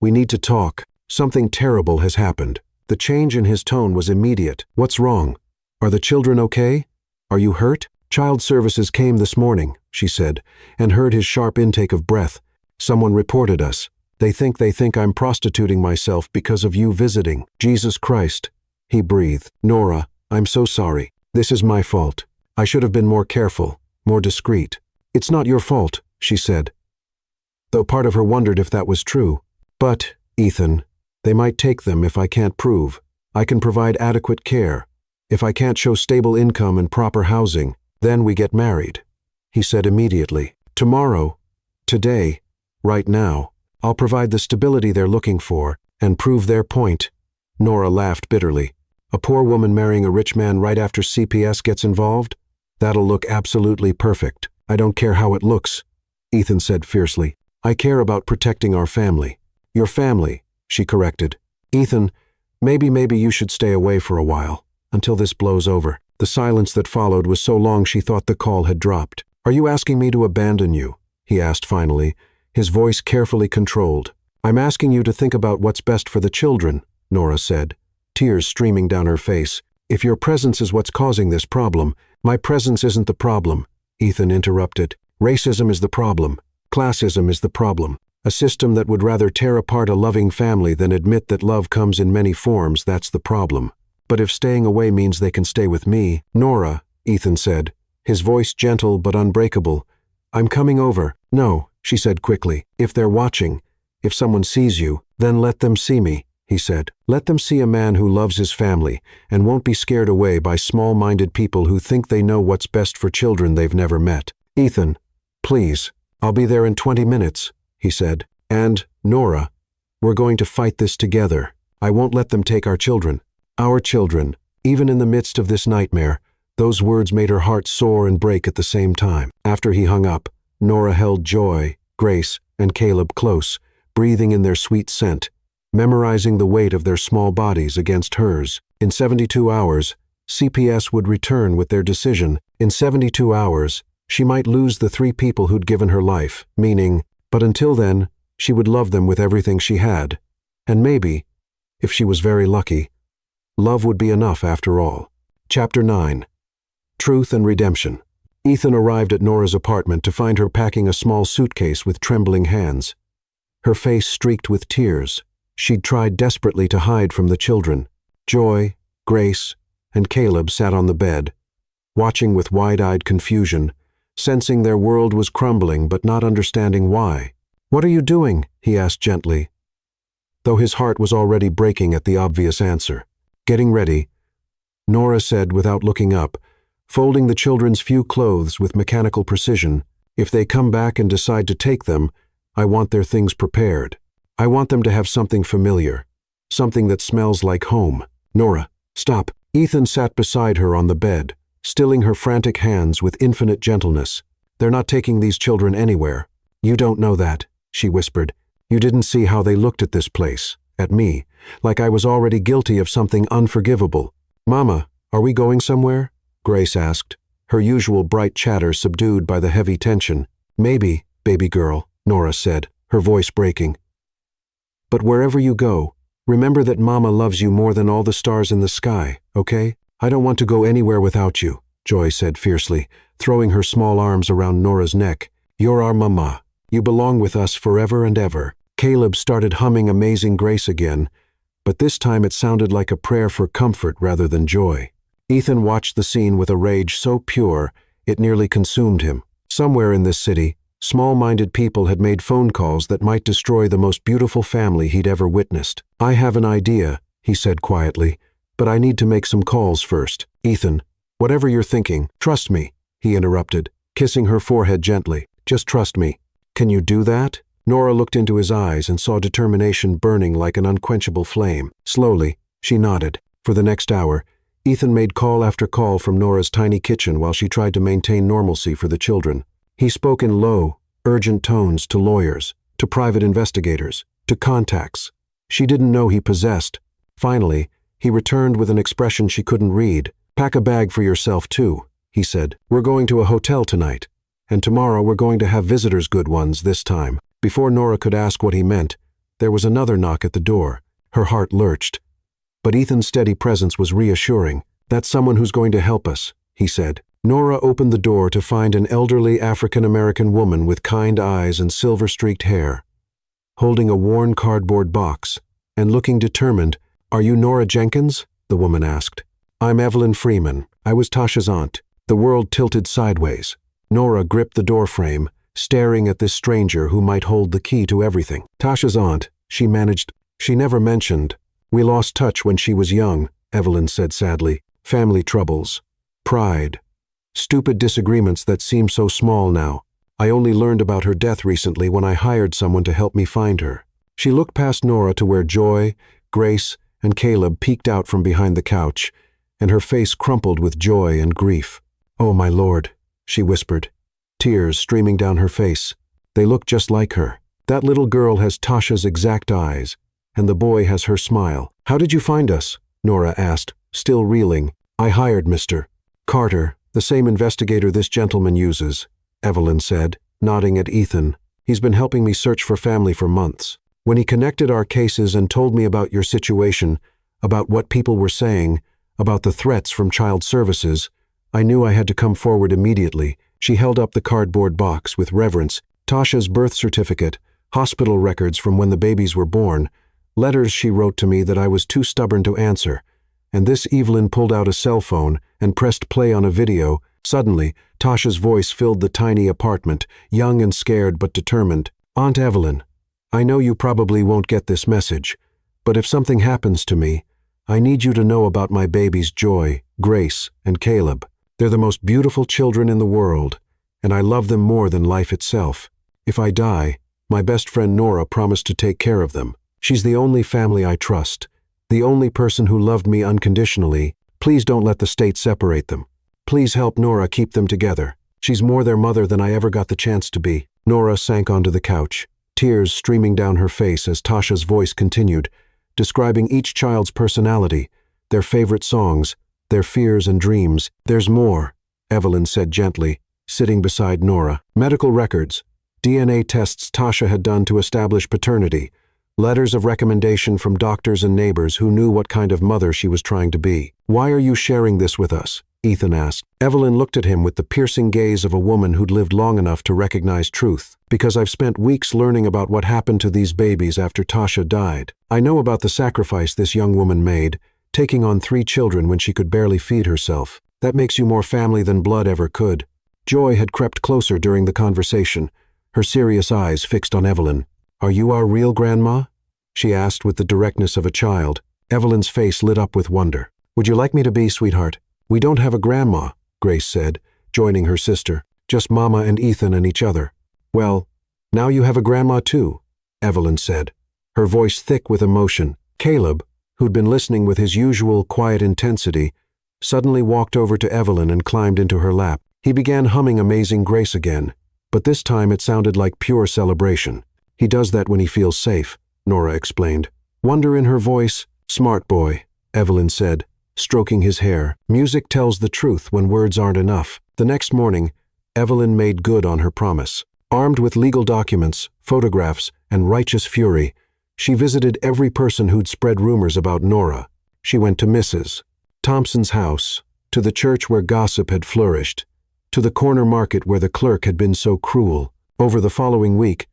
We need to talk. Something terrible has happened. The change in his tone was immediate. What's wrong? Are the children okay? Are you hurt? Child services came this morning, she said, and heard his sharp intake of breath. Someone reported us. They think I'm prostituting myself because of you visiting. Jesus Christ, he breathed. Nora, I'm so sorry. This is my fault. I should have been more careful, more discreet. It's not your fault, she said, though part of her wondered if that was true. But, Ethan, they might take them if I can't prove. I can provide adequate care. If I can't show stable income and proper housing, then we get married, he said immediately. Tomorrow, today, right now, I'll provide the stability they're looking for and prove their point. Nora laughed bitterly. A poor woman marrying a rich man right after CPS gets involved? That'll look absolutely perfect. I don't care how it looks, Ethan said fiercely. I care about protecting our family. Your family, she corrected. Ethan, maybe you should stay away for a while, until this blows over. The silence that followed was so long she thought the call had dropped. Are you asking me to abandon you? He asked finally, his voice carefully controlled. I'm asking you to think about what's best for the children, Nora said, tears streaming down her face. If your presence is what's causing this problem, my presence isn't the problem, Ethan interrupted. Racism is the problem. Classism is the problem. A system that would rather tear apart a loving family than admit that love comes in many forms, that's the problem. But if staying away means they can stay with me, Nora, Ethan said, his voice gentle but unbreakable, I'm coming over. No, she said quickly. If they're watching, if someone sees you, then let them see me, he said. Let them see a man who loves his family and won't be scared away by small-minded people who think they know what's best for children they've never met. Ethan, please, I'll be there in 20 minutes, he said. And, Nora, we're going to fight this together. I won't let them take our children. Our children, even in the midst of this nightmare. Those words made her heart soar and break at the same time. After he hung up, Nora held Joy, Grace, and Caleb close, breathing in their sweet scent, memorizing the weight of their small bodies against hers. In 72 hours, CPS would return with their decision. In 72 hours, she might lose the 3 people who'd given her life, meaning, but until then, she would love them with everything she had. And maybe, if she was very lucky, love would be enough after all. Chapter 9. Truth and Redemption. Ethan arrived at Nora's apartment to find her packing a small suitcase with trembling hands. Her face streaked with tears. She'd tried desperately to hide from the children. Joy, Grace, and Caleb sat on the bed, watching with wide-eyed confusion, sensing their world was crumbling but not understanding why. "What are you doing?" he asked gently, though his heart was already breaking at the obvious answer. "Getting ready," Nora said without looking up, folding the children's few clothes with mechanical precision. "If they come back and decide to take them, I want their things prepared. I want them to have something familiar, something that smells like home." "Nora, stop." Ethan sat beside her on the bed, stilling her frantic hands with infinite gentleness. "They're not taking these children anywhere." "You don't know that," she whispered. "You didn't see how they looked at this place, at me, like I was already guilty of something unforgivable." "Mama, are we going somewhere?" Grace asked, her usual bright chatter subdued by the heavy tension. "Maybe, baby girl," Nora said, her voice breaking. "But wherever you go, remember that Mama loves you more than all the stars in the sky, okay? I don't want to go anywhere without you," Joy said fiercely, throwing her small arms around Nora's neck. "You're our mama. You belong with us forever and ever." Caleb started humming Amazing Grace again, but this time it sounded like a prayer for comfort rather than joy. Ethan watched the scene with a rage so pure it nearly consumed him. Somewhere in this city, small-minded people had made phone calls that might destroy the most beautiful family he'd ever witnessed. "I have an idea," he said quietly, "but I need to make some calls first." "Ethan, whatever you're thinking, trust me," he interrupted, kissing her forehead gently. "Just trust me." "Can you do that?" Nora looked into his eyes and saw determination burning like an unquenchable flame. Slowly, she nodded. For the next hour, Ethan made call after call from Nora's tiny kitchen while she tried to maintain normalcy for the children. He spoke in low, urgent tones to lawyers, to private investigators, to contacts she didn't know he possessed. Finally, he returned with an expression she couldn't read. "Pack a bag for yourself, too," he said. "We're going to a hotel tonight, and tomorrow we're going to have visitors, good ones this time." Before Nora could ask what he meant, there was another knock at the door. Her heart lurched. But Ethan's steady presence was reassuring. "That's someone who's going to help us," he said. Nora opened the door to find an elderly African-American woman with kind eyes and silver-streaked hair, holding a worn cardboard box, and looking determined. "Are you Nora Jenkins?" the woman asked. "I'm Evelyn Freeman. I was Tasha's aunt." The world tilted sideways. Nora gripped the doorframe, staring at this stranger who might hold the key to everything. "Tasha's aunt," she managed. "She never mentioned. We lost touch when she was young," Evelyn said sadly. "Family troubles. Pride. Stupid disagreements that seem so small now. I only learned about her death recently when I hired someone to help me find her." She looked past Nora to where Joy, Grace, and Caleb peeked out from behind the couch, and her face crumpled with joy and grief. "Oh, my Lord," she whispered, tears streaming down her face. "They look just like her. That little girl has Tasha's exact eyes, and the boy has her smile." "How did you find us?" Nora asked, still reeling. "I hired Mr. Carter, the same investigator this gentleman uses," Evelyn said, nodding at Ethan. "He's been helping me search for family for months. When he connected our cases and told me about your situation, about what people were saying, about the threats from child services, I knew I had to come forward immediately." She held up the cardboard box with reverence. "Tasha's birth certificate, hospital records from when the babies were born, letters she wrote to me that I was too stubborn to answer. And this." Evelyn pulled out a cell phone and pressed play on a video. Suddenly, Tasha's voice filled the tiny apartment, young and scared but determined. "Aunt Evelyn, I know you probably won't get this message, but if something happens to me, I need you to know about my babies Joy, Grace, and Caleb. They're the most beautiful children in the world, and I love them more than life itself. If I die, my best friend Nora promised to take care of them. She's the only family I trust, the only person who loved me unconditionally. Please don't let the state separate them. Please help Nora keep them together. She's more their mother than I ever got the chance to be." Nora sank onto the couch, tears streaming down her face as Tasha's voice continued, describing each child's personality, their favorite songs, their fears and dreams. "There's more," Evelyn said gently, sitting beside Nora. "Medical records, DNA tests Tasha had done to establish paternity, letters of recommendation from doctors and neighbors who knew what kind of mother she was trying to be." "Why are you sharing this with us?" Ethan asked. Evelyn looked at him with the piercing gaze of a woman who'd lived long enough to recognize truth. "Because I've spent weeks learning about what happened to these babies after Tasha died. I know about the sacrifice this young woman made, taking on 3 children when she could barely feed herself. That makes you more family than blood ever could." Joy had crept closer during the conversation, her serious eyes fixed on Evelyn. "Are you our real grandma?" she asked with the directness of a child. Evelyn's face lit up with wonder. "Would you like me to be, sweetheart?" "We don't have a grandma," Grace said, joining her sister. "Just Mama and Ethan and each other." "Well, now you have a grandma too," Evelyn said, her voice thick with emotion. Caleb, who'd been listening with his usual quiet intensity, suddenly walked over to Evelyn and climbed into her lap. He began humming Amazing Grace again, but this time it sounded like pure celebration. "He does that when he feels safe," Nora explained. Wonder in her voice. "Smart boy," Evelyn said, stroking his hair. "Music tells the truth when words aren't enough." The next morning, Evelyn made good on her promise. Armed with legal documents, photographs, and righteous fury, she visited every person who'd spread rumors about Nora. She went to Mrs. Thompson's house, to the church where gossip had flourished, to the corner market where the clerk had been so cruel. Over the following week,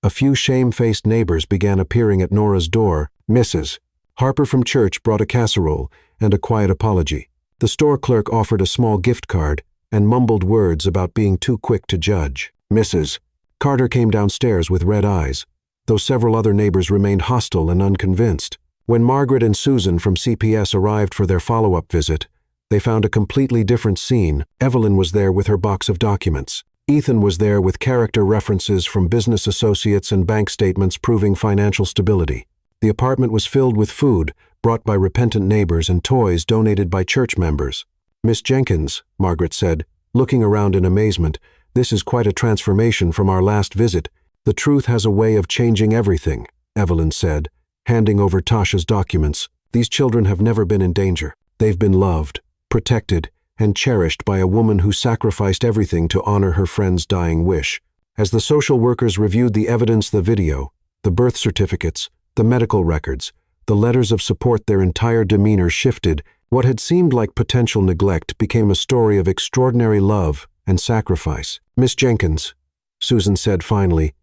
a few shame-faced neighbors began appearing at Nora's door. Mrs. Harper from church brought a casserole and a quiet apology. The store clerk offered a small gift card and mumbled words about being too quick to judge. Mrs. Carter came downstairs with red eyes, though several other neighbors remained hostile and unconvinced. When Margaret and Susan from CPS arrived for their follow-up visit, they found a completely different scene. Evelyn was there with her box of documents. Ethan was there with character references from business associates and bank statements proving financial stability. The apartment was filled with food brought by repentant neighbors and toys donated by church members. "Miss Jenkins," Margaret said, looking around in amazement, "this is quite a transformation from our last visit." "The truth has a way of changing everything," Evelyn said, handing over Tasha's documents. "These children have never been in danger. They've been loved, protected, and cherished by a woman who sacrificed everything to honor her friend's dying wish." As the social workers reviewed the evidence, the video, the birth certificates, the medical records, the letters of support, their entire demeanor shifted. What had seemed like potential neglect became a story of extraordinary love and sacrifice. "Miss Jenkins," Susan said finally,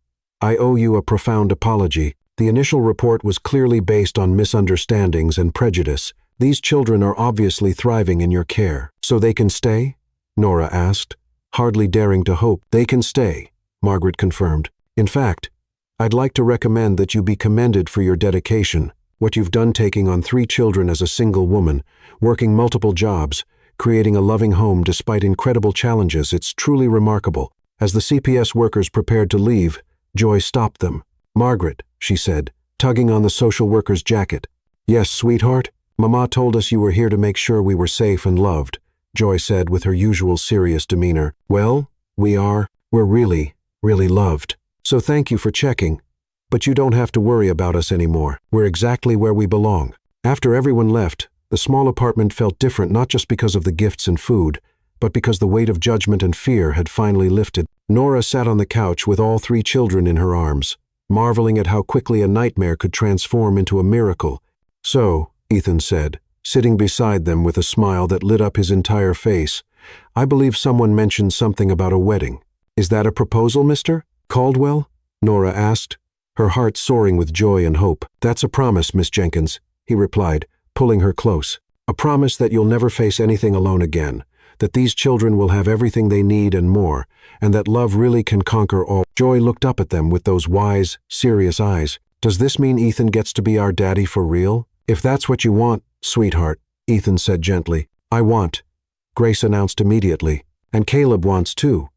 "I owe you a profound apology. The initial report was clearly based on misunderstandings and prejudice. These children are obviously thriving in your care." "So they can stay?" Nora asked, hardly daring to hope. "They can stay," Margaret confirmed. "In fact, I'd like to recommend that you be commended for your dedication. What you've done taking on 3 children as a single woman, working multiple jobs, creating a loving home despite incredible challenges, it's truly remarkable." As the CPS workers prepared to leave, Joy stopped them. "Margaret," she said, tugging on the social worker's jacket. "Yes, sweetheart? Mama told us you were here to make sure we were safe and loved," Joy said with her usual serious demeanor. "Well, we're really, really loved. So thank you for checking. But you don't have to worry about us anymore. We're exactly where we belong." After everyone left, the small apartment felt different, not just because of the gifts and food, but because the weight of judgment and fear had finally lifted. Nora sat on the couch with all 3 children in her arms, marveling at how quickly a nightmare could transform into a miracle. "So," Ethan said, sitting beside them with a smile that lit up his entire face, "I believe someone mentioned something about a wedding. Is that a proposal, Mr. Caldwell?" Nora asked, her heart soaring with joy and hope. "That's a promise, Miss Jenkins," he replied, pulling her close. "A promise that you'll never face anything alone again, that these children will have everything they need and more, and that love really can conquer all." Joy looked up at them with those wise, serious eyes. "Does this mean Ethan gets to be our daddy for real?" "If that's what you want, sweetheart," Ethan said gently. "I want," Grace announced immediately. "And Caleb wants too.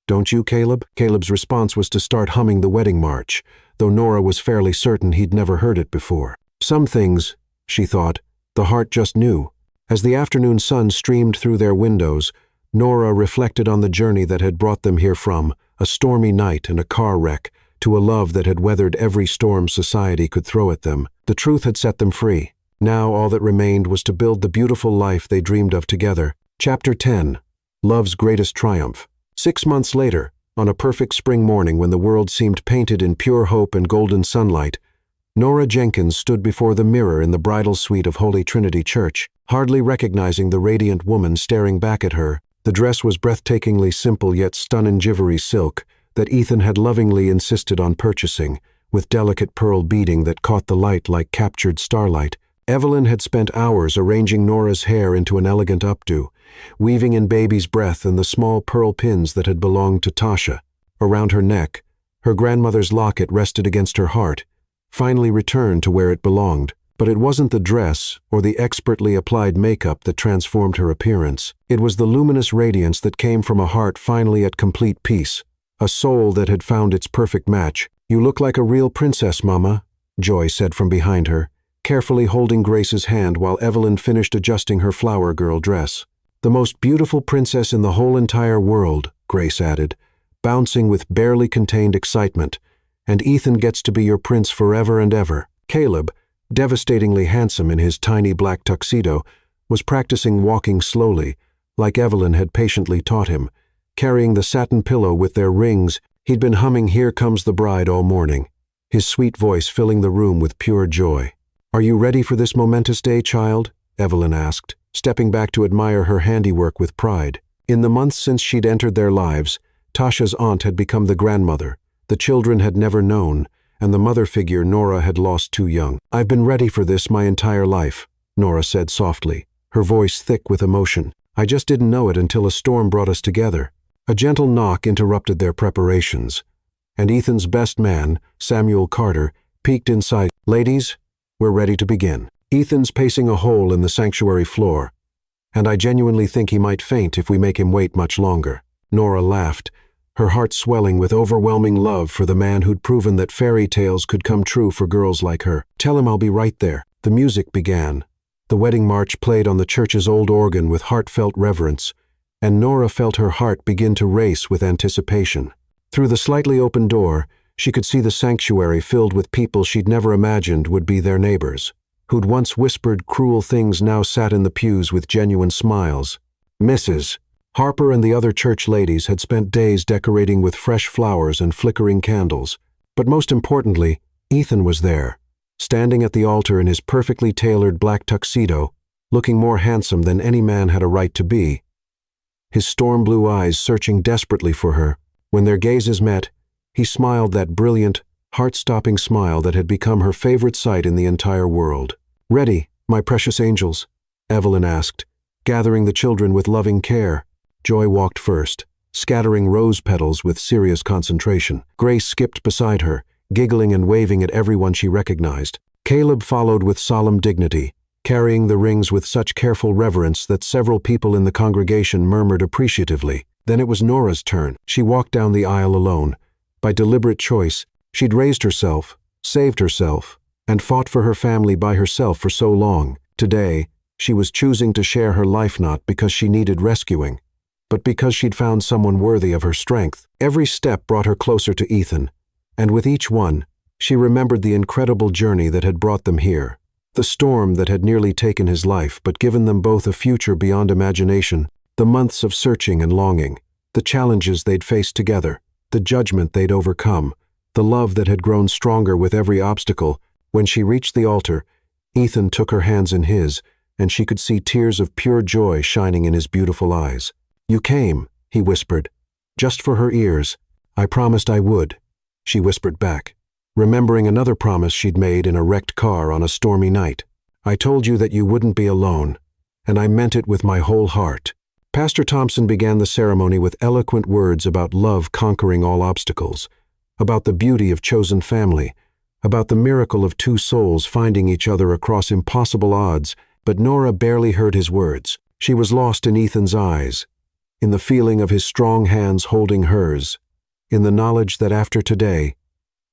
Don't you, Caleb?" Caleb's response was to start humming the wedding march, though Nora was fairly certain he'd never heard it before. Some things, she thought, the heart just knew. As the afternoon sun streamed through their windows, Nora reflected on the journey that had brought them here from a stormy night and a car wreck to a love that had weathered every storm society could throw at them. The truth had set them free. Now all that remained was to build the beautiful life they dreamed of together. Chapter 10. Love's Greatest Triumph. 6 months later, on a perfect spring morning when the world seemed painted in pure hope and golden sunlight, Nora Jenkins stood before the mirror in the bridal suite of Holy Trinity Church, hardly recognizing the radiant woman staring back at her. The dress was breathtakingly simple yet stunning ivory silk that Ethan had lovingly insisted on purchasing, with delicate pearl beading that caught the light like captured starlight. Evelyn had spent hours arranging Nora's hair into an elegant updo, weaving in baby's breath and the small pearl pins that had belonged to Tasha. Around her neck, Her grandmother's locket rested against her heart, finally returned to where it belonged. But it wasn't the dress or the expertly applied makeup that transformed her appearance. It was the luminous radiance that came from a heart finally at complete peace, a soul that had found its perfect match. "You look like a real princess, Mama," Joy said from behind her, carefully holding Grace's hand while Evelyn finished adjusting her flower girl dress. "The most beautiful princess in the whole entire world," Grace added, bouncing with barely contained excitement. "And Ethan gets to be your prince forever and ever." Caleb, devastatingly handsome in his tiny black tuxedo, was practicing walking slowly, like Evelyn had patiently taught him. Carrying the satin pillow with their rings, he'd been humming "Here Comes the Bride" all morning, his sweet voice filling the room with pure joy. "Are you ready for this momentous day, child?" Evelyn asked, stepping back to admire her handiwork with pride. In the months since she'd entered their lives, Tasha's aunt had become the grandmother the children had never known, and the mother figure Nora had lost too young. "I've been ready for this my entire life," Nora said softly, her voice thick with emotion. "I just didn't know it until a storm brought us together." A gentle knock interrupted their preparations, and Ethan's best man, Samuel Carter, peeked inside. "Ladies, we're ready to begin." "Ethan's pacing a hole in the sanctuary floor, and I genuinely think he might faint if we make him wait much longer." Nora laughed, her heart swelling with overwhelming love for the man who'd proven that fairy tales could come true for girls like her. "Tell him I'll be right there." The music began. The wedding march played on the church's old organ with heartfelt reverence, and Nora felt her heart begin to race with anticipation. Through the slightly open door, she could see the sanctuary filled with people she'd never imagined would be their neighbors, who'd once whispered cruel things now sat in the pews with genuine smiles. Mrs. Harper and the other church ladies had spent days decorating with fresh flowers and flickering candles. But most importantly, Ethan was there, standing at the altar in his perfectly tailored black tuxedo, looking more handsome than any man had a right to be, his storm-blue eyes searching desperately for her. When their gazes met, he smiled that brilliant, heart-stopping smile that had become her favorite sight in the entire world. "Ready, my precious angels?" Evelyn asked, gathering the children with loving care. Joy walked first, scattering rose petals with serious concentration. Grace skipped beside her, giggling and waving at everyone she recognized. Caleb followed with solemn dignity, carrying the rings with such careful reverence that several people in the congregation murmured appreciatively. Then it was Nora's turn. She walked down the aisle alone. By deliberate choice, she'd raised herself, saved herself, and fought for her family by herself for so long. Today, she was choosing to share her life not because she needed rescuing, but because she'd found someone worthy of her strength. Every step brought her closer to Ethan, and with each one, she remembered the incredible journey that had brought them here, the storm that had nearly taken his life but given them both a future beyond imagination, the months of searching and longing, the challenges they'd faced together, the judgment they'd overcome, the love that had grown stronger with every obstacle. When she reached the altar, Ethan took her hands in his, and she could see tears of pure joy shining in his beautiful eyes. "You came," he whispered, just for her ears. "I promised I would," she whispered back, remembering another promise she'd made in a wrecked car on a stormy night. "I told you that you wouldn't be alone, and I meant it with my whole heart." Pastor Thompson began the ceremony with eloquent words about love conquering all obstacles, about the beauty of chosen family, about the miracle of two souls finding each other across impossible odds. But Nora barely heard his words. She was lost in Ethan's eyes, in the feeling of his strong hands holding hers, in the knowledge that after today,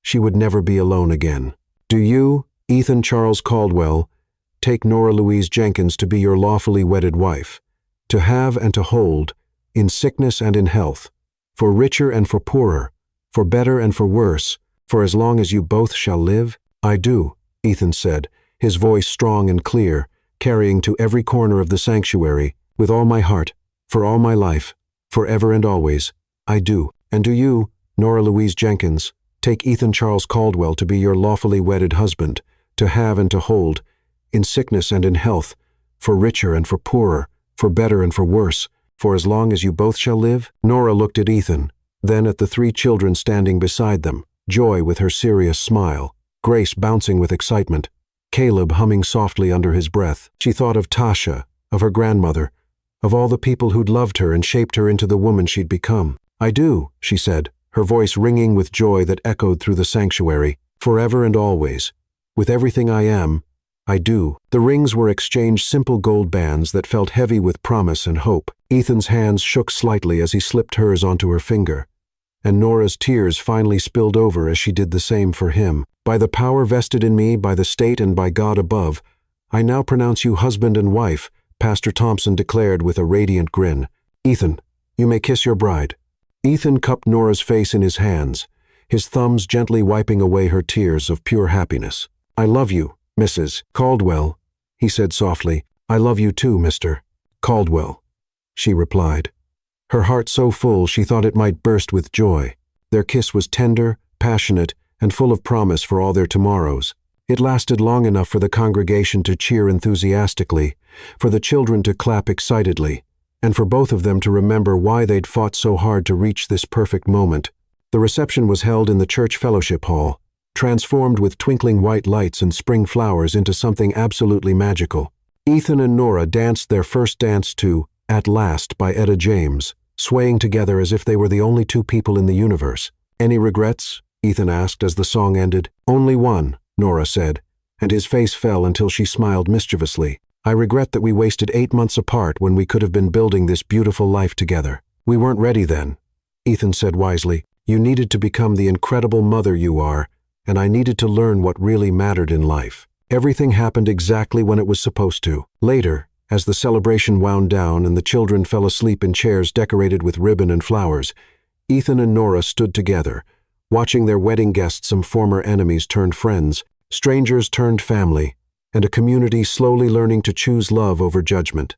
she would never be alone again. "Do you, Ethan Charles Caldwell, take Nora Louise Jenkins to be your lawfully wedded wife, to have and to hold, in sickness and in health, for richer and for poorer, for better and for worse, for as long as you both shall live?" "I do," Ethan said, his voice strong and clear, carrying to every corner of the sanctuary. "With all my heart, for all my life, forever and always, I do." "And do you, Nora Louise Jenkins, take Ethan Charles Caldwell to be your lawfully wedded husband, to have and to hold, in sickness and in health, for richer and for poorer, for better and for worse, for as long as you both shall live?" Nora looked at Ethan, then at the three children standing beside them, Joy with her serious smile, Grace bouncing with excitement, Caleb humming softly under his breath. She thought of Tasha, of her grandmother, of all the people who'd loved her and shaped her into the woman she'd become. "I do," she said, her voice ringing with joy that echoed through the sanctuary. "Forever and always. With everything I am, I do." The rings were exchanged, simple gold bands that felt heavy with promise and hope. Ethan's hands shook slightly as he slipped hers onto her finger, and Nora's tears finally spilled over as she did the same for him. "By the power vested in me by the state and by God above, I now pronounce you husband and wife," Pastor Thompson declared with a radiant grin. "Ethan, you may kiss your bride." Ethan cupped Nora's face in his hands, his thumbs gently wiping away her tears of pure happiness. "I love you, Mrs. Caldwell," he said softly. "I love you too, Mr. Caldwell," she replied, her heart so full she thought it might burst with joy. Their kiss was tender, passionate, and full of promise for all their tomorrows. It lasted long enough for the congregation to cheer enthusiastically, for the children to clap excitedly, and for both of them to remember why they'd fought so hard to reach this perfect moment. The reception was held in the church fellowship hall, transformed with twinkling white lights and spring flowers into something absolutely magical. Ethan and Nora danced their first dance to "At Last" by Etta James, swaying together as if they were the only two people in the universe. "Any regrets?" Ethan asked as the song ended. "Only one," Nora said, and his face fell until she smiled mischievously. "I regret that we wasted 8 months apart when we could have been building this beautiful life together. We weren't ready then," Ethan said wisely. "You needed to become the incredible mother you are, and I needed to learn what really mattered in life. Everything happened exactly when it was supposed to." Later, as the celebration wound down and the children fell asleep in chairs decorated with ribbon and flowers, Ethan and Nora stood together, watching their wedding guests, some former enemies turned friends, strangers turned family, and a community slowly learning to choose love over judgment.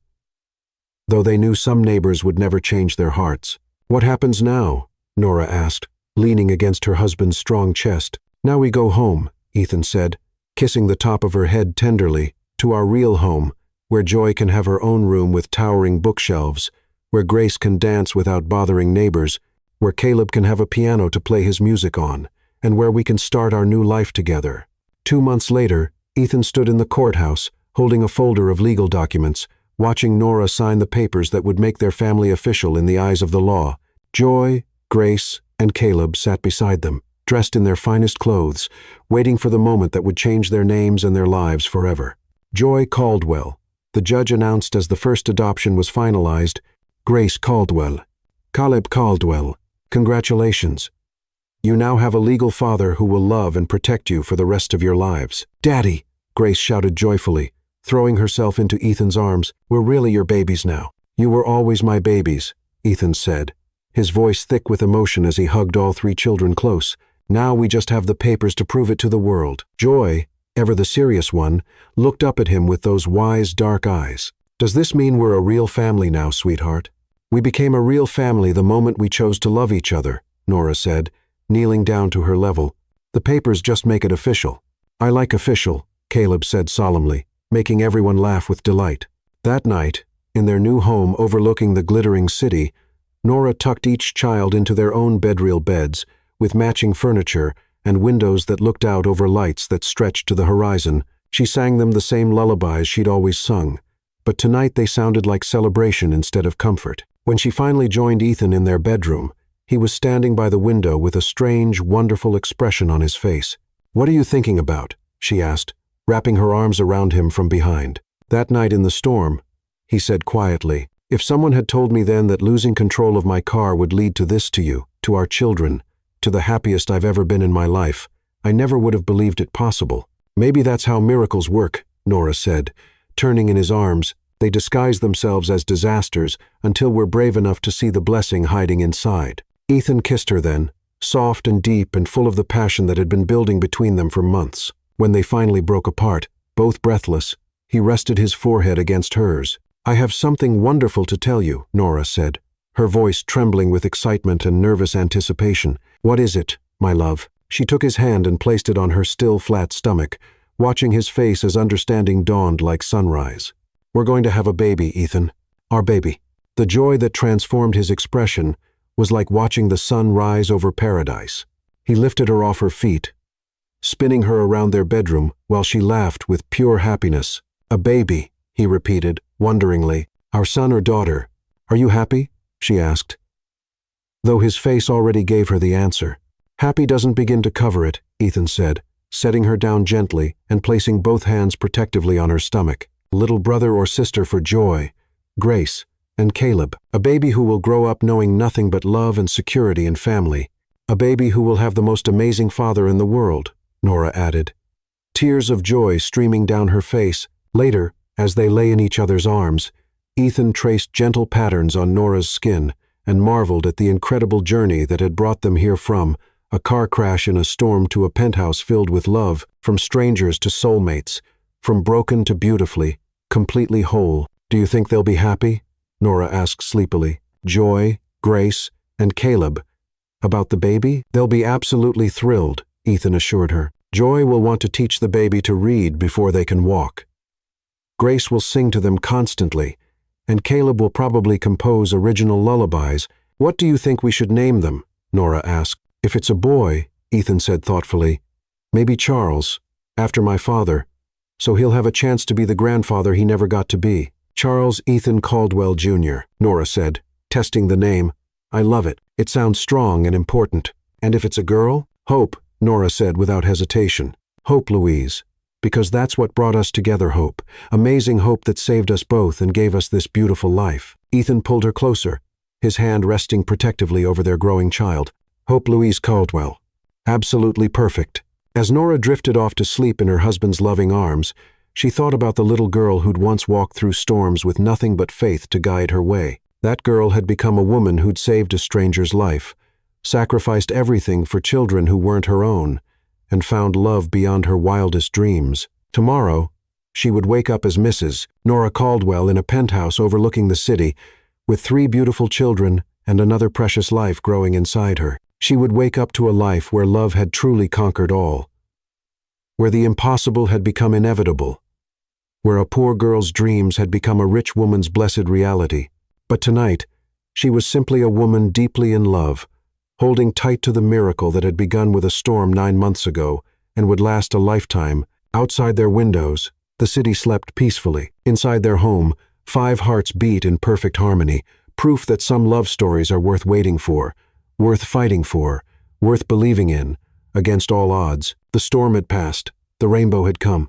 Though they knew some neighbors would never change their hearts. "What happens now?" Nora asked, leaning against her husband's strong chest. "Now we go home," Ethan said, kissing the top of her head tenderly, "to our real home, where Joy can have her own room with towering bookshelves, where Grace can dance without bothering neighbors, where Caleb can have a piano to play his music on, and where we can start our new life together." 2 months later, Ethan stood in the courthouse, holding a folder of legal documents, watching Nora sign the papers that would make their family official in the eyes of the law. Joy, Grace, and Caleb sat beside them, dressed in their finest clothes, waiting for the moment that would change their names and their lives forever. Joy Caldwell, the judge announced as the first adoption was finalized. Grace Caldwell. Caleb Caldwell. Congratulations. You now have a legal father who will love and protect you for the rest of your lives. "Daddy!" Grace shouted joyfully, throwing herself into Ethan's arms. "We're really your babies now." "You were always my babies," Ethan said, his voice thick with emotion as he hugged all 3 children close. "Now we just have the papers to prove it to the world." Joy, ever the serious one, looked up at him with those wise, dark eyes. "Does this mean we're a real family now, sweetheart?" "We became a real family the moment we chose to love each other," Nora said, kneeling down to her level. "The papers just make it official." "I like official," Caleb said solemnly, making everyone laugh with delight. That night, in their new home overlooking the glittering city, Nora tucked each child into their own bedroll beds, with matching furniture and windows that looked out over lights that stretched to the horizon. She sang them the same lullabies she'd always sung, but tonight they sounded like celebration instead of comfort. When she finally joined Ethan in their bedroom, he was standing by the window with a strange, wonderful expression on his face. "What are you thinking about?" she asked, wrapping her arms around him from behind. "That night in the storm," he said quietly. "If someone had told me then that losing control of my car would lead to this, to you, to our children, to the happiest I've ever been in my life, I never would have believed it possible." "Maybe that's how miracles work," Nora said, turning in his arms. "They disguise themselves as disasters until we're brave enough to see the blessing hiding inside." Ethan kissed her then, soft and deep and full of the passion that had been building between them for months. When they finally broke apart, both breathless, he rested his forehead against hers. "I have something wonderful to tell you," Nora said, her voice trembling with excitement and nervous anticipation. "What is it, my love?" She took his hand and placed it on her still flat stomach, watching his face as understanding dawned like sunrise. "We're going to have a baby, Ethan. Our baby." The joy that transformed his expression was like watching the sun rise over paradise. He lifted her off her feet, spinning her around their bedroom while she laughed with pure happiness. "A baby," he repeated, wonderingly. "Our son or daughter. Are you happy?" she asked. though his face already gave her the answer. Happy doesn't begin to cover it, Ethan said, setting her down gently and placing both hands protectively on her stomach. Little brother or sister for Joy, Grace, and Caleb. A baby who will grow up knowing nothing but love and security and family. A baby who will have the most amazing father in the world, Nora added. Tears of joy streaming down her face. Later, as they lay in each other's arms, Ethan traced gentle patterns on Nora's skin and marveled at the incredible journey that had brought them here from a car crash in a storm to a penthouse filled with love, from strangers to soulmates, from broken to beautifully, completely whole. Do you think they'll be happy? Nora asked sleepily. Joy, Grace, and Caleb. About the baby? They'll be absolutely thrilled, Ethan assured her. Joy will want to teach the baby to read before they can walk. Grace will sing to them constantly, and Caleb will probably compose original lullabies. What do you think we should name them? Nora asked. If it's a boy, Ethan said thoughtfully, maybe Charles, after my father, so he'll have a chance to be the grandfather he never got to be. Charles Ethan Caldwell, Jr., Nora said, testing the name. I love it. It sounds strong and important. And if it's a girl? Hope, Nora said without hesitation. Hope, Louise. Because that's what brought us together, Hope. Amazing hope that saved us both and gave us this beautiful life. Ethan pulled her closer, his hand resting protectively over their growing child. Hope Louise Caldwell. Absolutely perfect. As Nora drifted off to sleep in her husband's loving arms, she thought about the little girl who'd once walked through storms with nothing but faith to guide her way. That girl had become a woman who'd saved a stranger's life, sacrificed everything for children who weren't her own, and found love beyond her wildest dreams. Tomorrow, she would wake up as Mrs. Nora Caldwell in a penthouse overlooking the city, with 3 beautiful children and another precious life growing inside her. She would wake up to a life where love had truly conquered all, where the impossible had become inevitable, where a poor girl's dreams had become a rich woman's blessed reality. But tonight, she was simply a woman deeply in love, holding tight to the miracle that had begun with a storm 9 months ago and would last a lifetime. Outside their windows, the city slept peacefully. Inside their home, 5 hearts beat in perfect harmony, proof that some love stories are worth waiting for, worth fighting for, worth believing in, against all odds. The storm had passed, the rainbow had come.